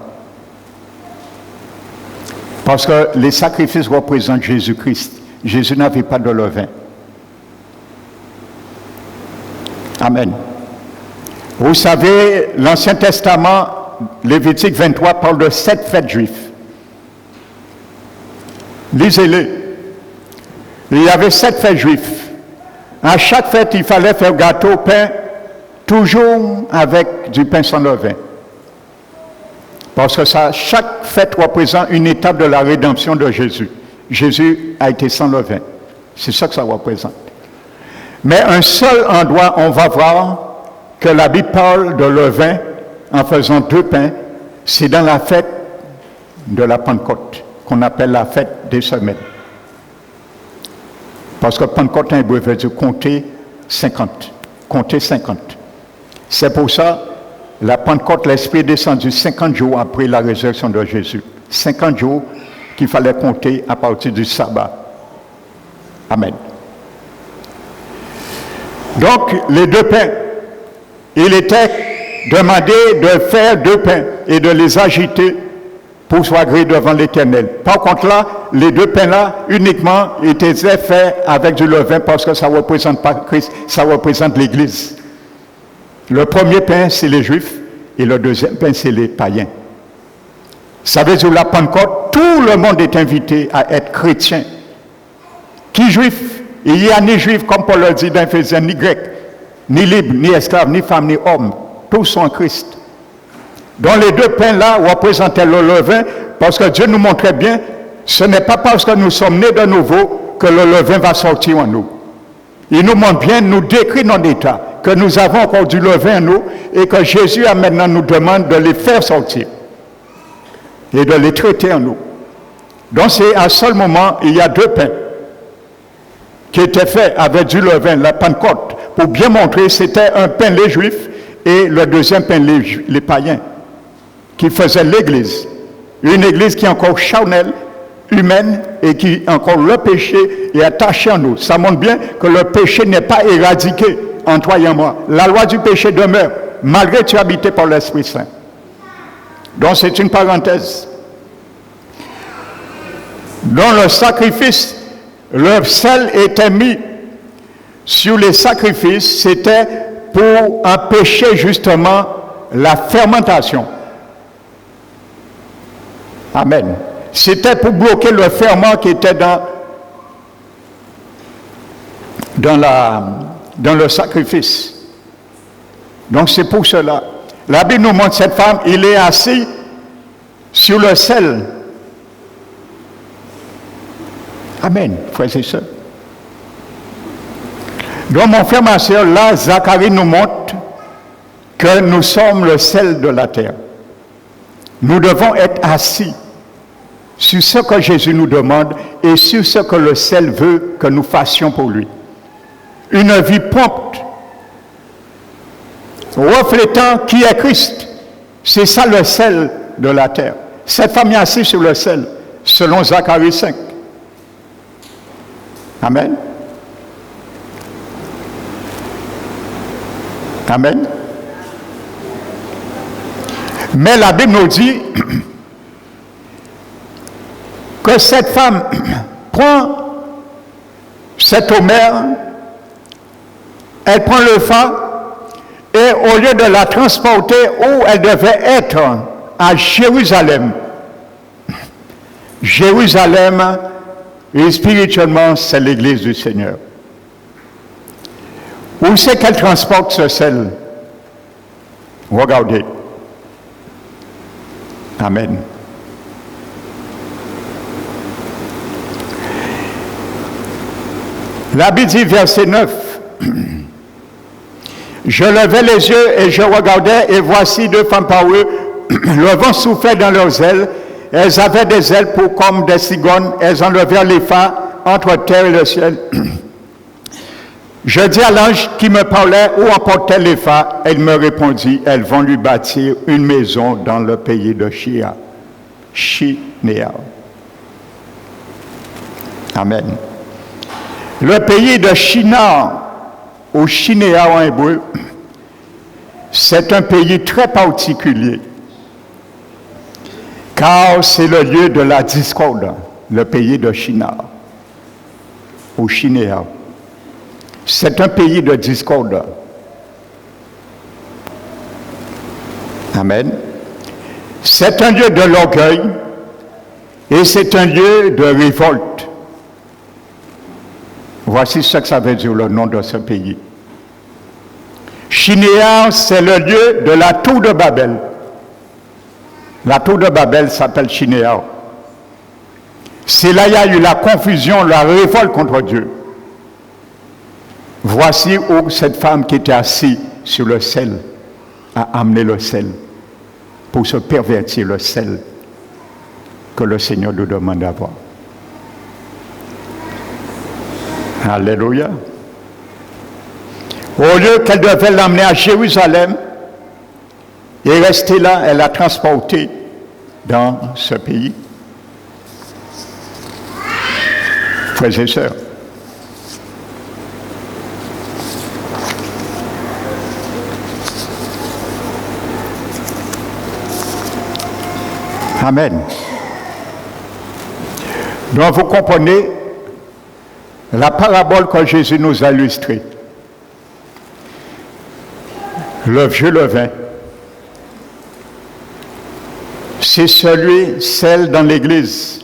Parce que les sacrifices représentent Jésus-Christ. Jésus n'avait pas de levain. Amen. Vous savez, l'Ancien Testament, Lévitique 23, parle de 7 fêtes juives. Lisez-les. Il y avait 7 fêtes juives. À chaque fête, il fallait faire gâteau, pain, toujours avec du pain sans levain. Parce que ça, chaque fête représente une étape de la rédemption de Jésus. Jésus a été sans levain. C'est ça que ça représente. Mais un seul endroit, on va voir que la Bible parle de levain en faisant 2 pains, c'est dans la fête de la Pentecôte, qu'on appelle la fête des semaines. Parce que Pentecôte en hébreu veut dire compter 50. Compter 50. C'est pour ça, la Pentecôte, l'Esprit est descendu 50 jours après la résurrection de Jésus. 50 jours qu'il fallait compter à partir du sabbat. Amen. Donc, les 2 pains, il était demandé de faire 2 pains et de les agiter pour soit agréé devant l'Éternel. Par contre là, les 2 pains-là, uniquement, étaient faits avec du levain parce que ça ne représente pas Christ, ça représente l'Église. Le premier pain, c'est les Juifs, et le deuxième pain, c'est les païens. Ça veut dire la Pentecôte, tout le monde est invité à être chrétien. Qui juif? Il n'y a ni juif, comme Paul le dit dans Éphésiens, ni grec, ni libre, ni esclave, ni femme, ni homme. Tous sont en Christ. Donc les 2 pains-là représentaient le levain, parce que Dieu nous montrait bien, ce n'est pas parce que nous sommes nés de nouveau que le levain va sortir en nous. Il nous montre bien, nous décrit notre état, que nous avons encore du levain en nous, et que Jésus a maintenant nous demande de les faire sortir, et de les traiter en nous. Donc c'est à ce moment, il y a 2 pains, qui étaient faits avec du levain, la Pentecôte, pour bien montrer c'était un pain les Juifs, et le deuxième pain les païens, qui faisaient l'Église. Une Église qui est encore charnelle, humaine, et qui encore le péché est attaché en nous. Ça montre bien que le péché n'est pas éradiqué en toi et en moi. La loi du péché demeure, malgré que tu es habité par l'Esprit Saint. Donc c'est une parenthèse. Dans le sacrifice, le sel était mis sur les sacrifices, c'était pour empêcher justement la fermentation. Amen. C'était pour bloquer le ferment qui était dans le sacrifice. Donc c'est pour cela. La Bible nous montre cette femme, il est assis sur le sel. Amen, frères et sœurs. Donc mon frère, ma soeur, là, Zacharie nous montre que nous sommes le sel de la terre. Nous devons être assis sur ce que Jésus nous demande et sur ce que le sel veut que nous fassions pour lui. Une vie prompte, reflétant qui est Christ. C'est ça le sel de la terre. Cette femme est assise sur le sel, selon Zacharie 5. Amen. Amen. Mais la Bible nous dit que cette femme prend cet homère, elle prend le phare et au lieu de la transporter où elle devait être, à Jérusalem, Jérusalem, et spirituellement, c'est l'église du Seigneur. Où c'est qu'elle transporte ce sel? Regardez. Amen. La Bible dit, verset 9, « Je levai les yeux et je regardais, et voici deux femmes par eux, le vent soufflait dans leurs ailes, elles avaient des ailes pour comme des cigognes, elles enlevèrent les phares entre terre et le ciel. Je dis à l'ange qui me parlait, où emportait les phares? Elle me répondit, elles vont lui bâtir une maison dans le pays de Shinéar. Amen. Le pays de Shinar, ou Shinéar en hébreu, c'est un pays très particulier, car c'est le lieu de la discorde, le pays de Shinar, ou Shinéar. C'est un pays de discorde. Amen. C'est un lieu de l'orgueil et c'est un lieu de révolte. Voici ce que ça veut dire le nom de ce pays. Shinéar, c'est le lieu de la tour de Babel. La tour de Babel s'appelle Shinéar. C'est là qu'il y a eu la confusion, la révolte contre Dieu. Voici où cette femme qui était assise sur le sel a amené le sel pour se pervertir le sel que le Seigneur nous demande d'avoir. Alléluia. Au lieu qu'elle devait l'amener à Jérusalem et rester là, elle l'a transporté dans ce pays. Frères et sœurs, amen. Donc vous comprenez la parabole que Jésus nous a illustrée. Le vieux levain, c'est celle dans l'église.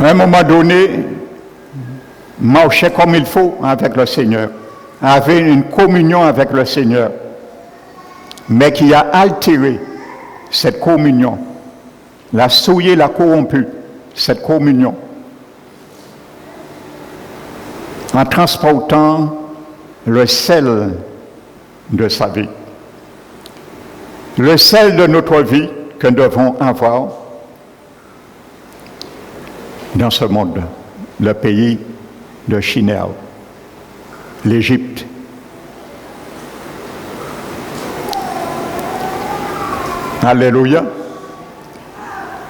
À un moment donné, marchait comme il faut avec le Seigneur, avait une communion avec le Seigneur, mais qui a altéré cette communion, l'a souillé, l'a corrompu, cette communion, en transportant le sel de sa vie, le sel de notre vie que nous devons avoir dans ce monde, le pays de Shinéar, l'Égypte. Alléluia.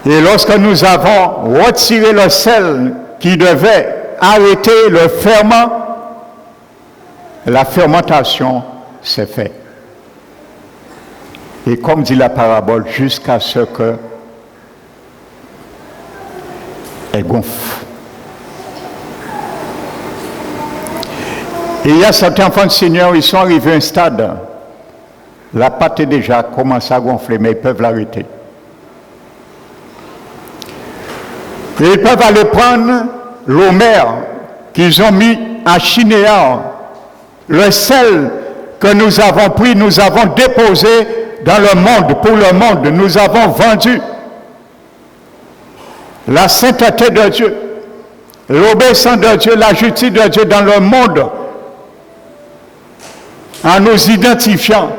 Et lorsque nous avons retiré le sel qui devait arrêter le ferment, la fermentation s'est faite. Et comme dit la parabole, jusqu'à ce que elle gonfle. Et il y a certains enfants du Seigneur, ils sont arrivés à un stade, la pâte est déjà commencé à gonfler, mais ils peuvent l'arrêter. Et ils peuvent aller prendre l'eau mère qu'ils ont mis à Shinéar, le sel que nous avons pris, nous avons déposé dans le monde, pour le monde, nous avons vendu la sainteté de Dieu, l'obéissance de Dieu, la justice de Dieu dans le monde, en nous identifiant,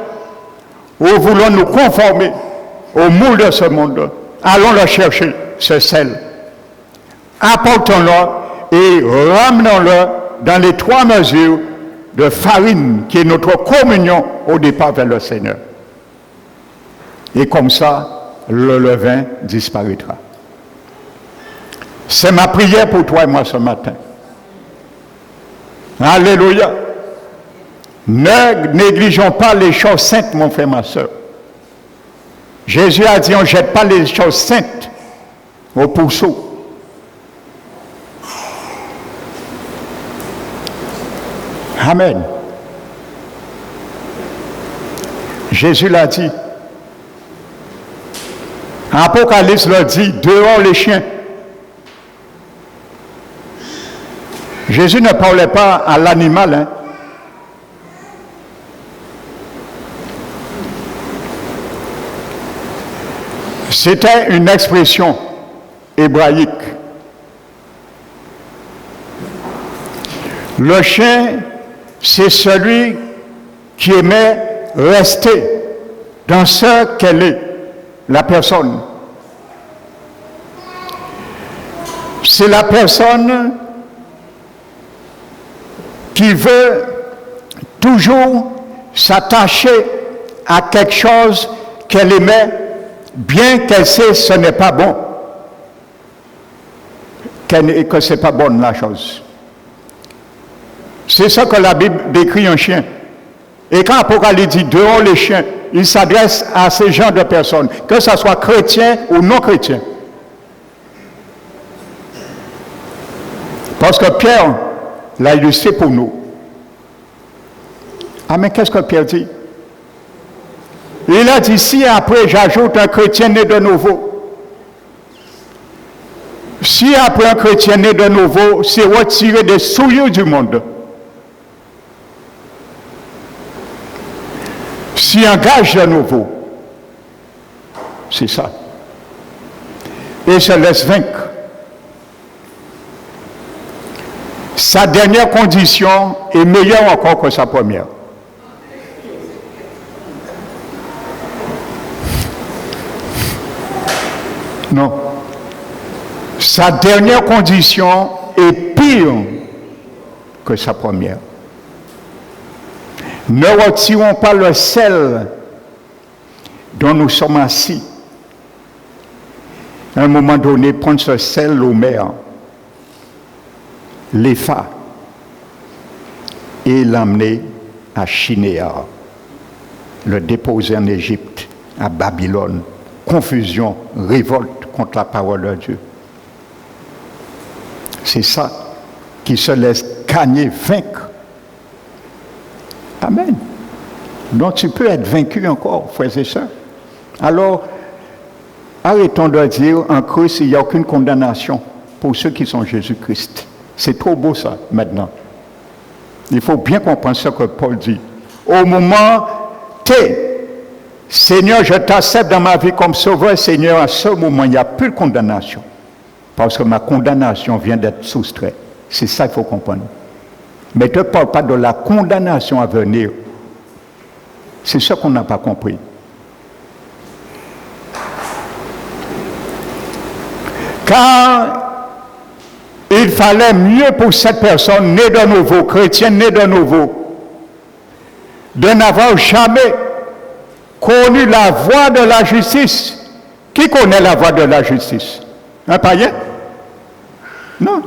où voulons nous conformer au moule de ce monde. Allons le chercher, ce sel. Apportons-le et ramenons-le dans les 3 mesures de farine qui est notre communion au départ vers le Seigneur. Et comme ça, le levain disparaîtra. C'est ma prière pour toi et moi ce matin. Alléluia. Ne négligeons pas les choses saintes, mon frère, ma soeur. Jésus a dit, on ne jette pas les choses saintes au pourceau. Amen. Jésus l'a dit. Apocalypse le dit, dehors les chiens. Jésus ne parlait pas à l'animal, hein. C'était une expression hébraïque. Le chien, c'est celui qui aimait rester dans ce qu'elle est, la personne. C'est la personne qui veut toujours s'attacher à quelque chose qu'elle aimait, bien qu'elle sait que ce n'est pas bon, que ce n'est pas bonne la chose. C'est ça que la Bible décrit un chien. Et quand Apocalypse dit dehors les chiens, il s'adresse à ce genre de personnes, que ce soit chrétien ou non chrétien. Parce que Pierre l'a illustré pour nous. Ah, mais qu'est-ce que Pierre dit? Il a dit, si après j'ajoute un chrétien né de nouveau, si après un chrétien né de nouveau, c'est retirer des souillures du monde, s'il engage de nouveau, c'est ça. Et se laisse vaincre. Sa dernière condition est meilleure encore que sa première. Non. Sa dernière condition est pire que sa première. Ne retirons pas le sel dont nous sommes assis. À un moment donné, prendre ce sel au mer, l'Épha, et l'amener à Chinéar, le déposer en Égypte, à Babylone. Confusion, révolte contre la parole de Dieu. C'est ça qui se laisse gagner, vaincre. Amen. Donc tu peux être vaincu encore, frères et sœurs. Alors, arrêtons de dire en Christ, il n'y a aucune condamnation pour ceux qui sont Jésus-Christ. C'est trop beau ça, maintenant. Il faut bien comprendre ce que Paul dit. Au moment T, Seigneur, je t'accepte dans ma vie comme sauveur, Seigneur, à ce moment, il n'y a plus de condamnation. Parce que ma condamnation vient d'être soustraite. C'est ça qu'il faut comprendre. Mais ne parle pas de la condamnation à venir. C'est ça qu'on n'a pas compris. Car il fallait mieux pour cette personne née de nouveau, chrétienne née de nouveau, de n'avoir jamais connu la voie de la justice. Qui connaît la voie de la justice? Un païen? Non.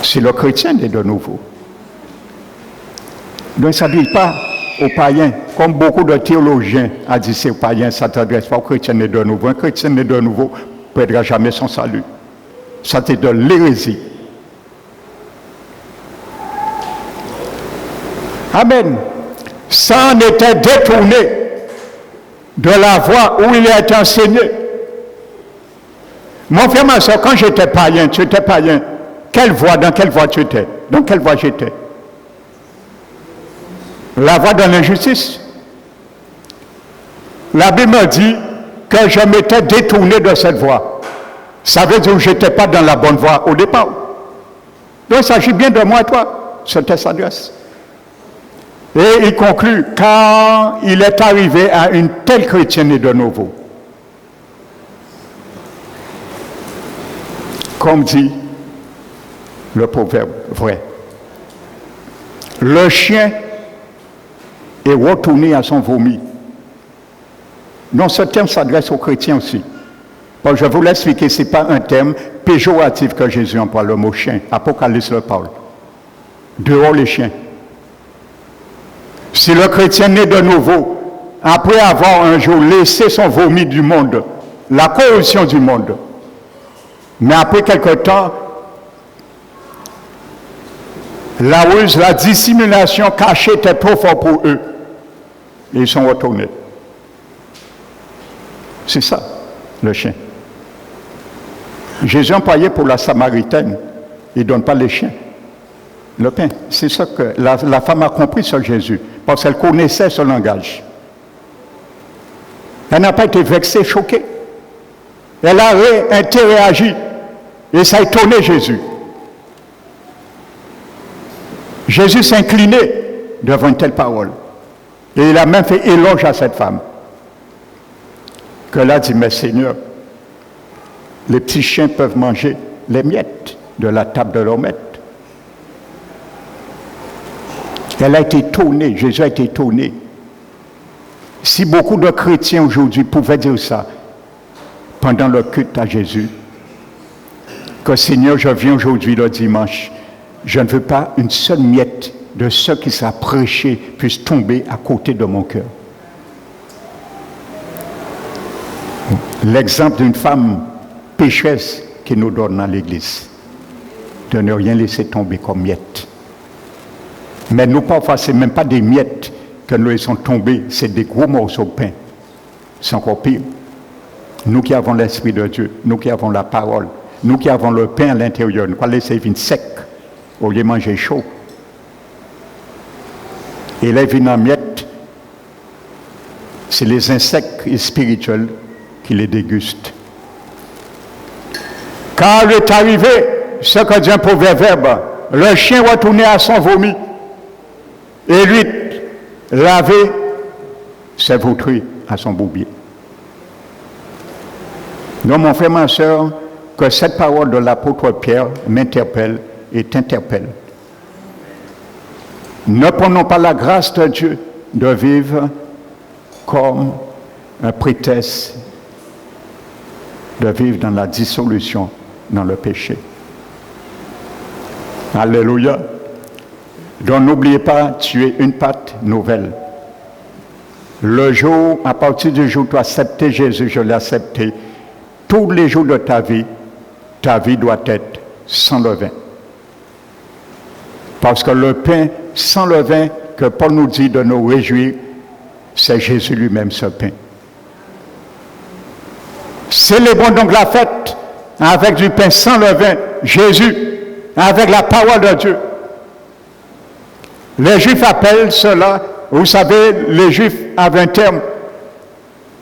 C'est le chrétien né de nouveau. Donc ça ne dit pas aux païens, comme beaucoup de théologiens ont dit c'est aux païens, ça ne s'adresse pas aux chrétiens né de nouveau. Un chrétien né de nouveau ne perdra jamais son salut. Ça c'est de l'hérésie. Amen. Ça en était détourné de la voie où il a été enseigné. Mon frère, ma soeur, quand j'étais païen, tu étais païen, dans quelle voie tu étais? Dans quelle voie j'étais? La voie de l'injustice. La Bible me dit que je m'étais détourné de cette voie. Ça veut dire que je n'étais pas dans la bonne voie au départ. Donc il s'agit bien de moi et toi, ce texte s'adresse. Et il conclut, quand il est arrivé à une telle chrétienne de nouveau, comme dit le proverbe vrai, le chien est retourné à son vomi. Non, ce terme s'adresse aux chrétiens aussi. Bon, je vous l'expliquer, ce n'est pas un terme péjoratif que Jésus emploie, le mot chien. Apocalypse le parle. Dehors les chiens. Si le chrétien naît de nouveau, après avoir un jour laissé son vomi du monde, la corruption du monde, mais après quelque temps, la ruse, la dissimulation cachée était trop fort pour eux. Et ils sont retournés. C'est ça, le chien. Jésus employé pour la Samaritaine, il ne donne pas les chiens. Le pain, c'est ça que la femme a compris sur Jésus, parce qu'elle connaissait ce langage. Elle n'a pas été vexée, choquée. Elle a interagi. Et ça a étonné Jésus. Jésus s'est incliné devant une telle parole. Et il a même fait éloge à cette femme. Que là dit, mais Seigneur, les petits chiens peuvent manger les miettes de la table de leur maître. Elle a été étonnée, Jésus a été étonné. Si beaucoup de chrétiens aujourd'hui pouvaient dire ça pendant le culte à Jésus, que Seigneur, je viens aujourd'hui le dimanche, je ne veux pas une seule miette de ce qui sera prêché puisse tomber à côté de mon cœur. L'exemple d'une femme pécheresse qui nous donne dans l'Église, de ne rien laisser tomber comme miette. Mais nous, parfois, ce n'est même pas des miettes que nous laissons tomber, c'est des gros morceaux de pain. C'est encore pire. Nous qui avons l'Esprit de Dieu, nous qui avons la parole, nous qui avons le pain à l'intérieur, nous ne pouvons pas laisser venir sec, au lieu de manger chaud. Et les vins en miettes, c'est les insectes spirituels qui les dégustent. Car il est arrivé, ce que dit un proverbe, le chien retournait à son vomi, et lui laver ses vautrées à son bourbier. Donc, mon frère, ma soeur, que cette parole de l'apôtre Pierre m'interpelle et t'interpelle. Ne prenons pas la grâce de Dieu de vivre comme un prétexte de vivre dans la dissolution, dans le péché. Alléluia. Donc n'oubliez pas, tu es une pâte nouvelle. Le jour, à partir du jour où tu as accepté Jésus, je l'ai accepté, tous les jours de ta vie doit être sans levain. Parce que le pain sans levain que Paul nous dit de nous réjouir, c'est Jésus lui-même ce pain. Célébrons donc la fête avec du pain sans levain, Jésus, avec la parole de Dieu. Les Juifs appellent cela, vous savez, les Juifs avaient un terme.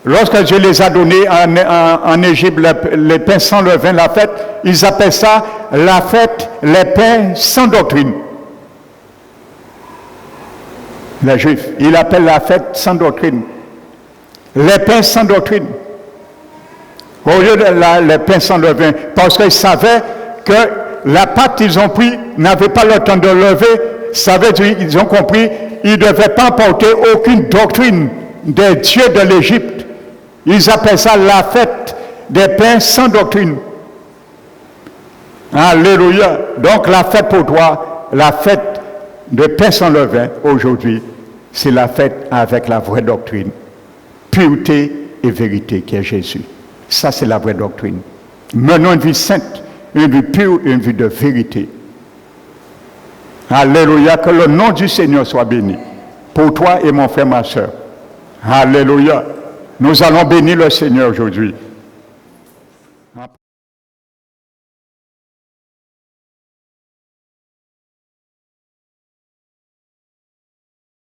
Lorsque Dieu les a donnés en Égypte, les pains sans levain, la fête, ils appellent ça la fête, les pains sans doctrine. Les Juifs, ils appellent la fête sans doctrine. Les pains sans doctrine. Au lieu de les pains sans levain, parce qu'ils savaient que la pâte qu'ils ont pris n'avait pas le temps de lever, ça veut dire qu'ils ont compris, ils ne devaient pas porter aucune doctrine des dieux de l'Égypte. Ils appellent ça la fête des pains sans doctrine. Alléluia. Donc la fête pour toi, la fête de pain sans levain aujourd'hui, c'est la fête avec la vraie doctrine. Pureté et vérité qui est Jésus. Ça, c'est la vraie doctrine. Menons une vie sainte, une vie pure et une vie de vérité. Alléluia, que le nom du Seigneur soit béni. Pour toi et mon frère, ma soeur. Alléluia. Nous allons bénir le Seigneur aujourd'hui.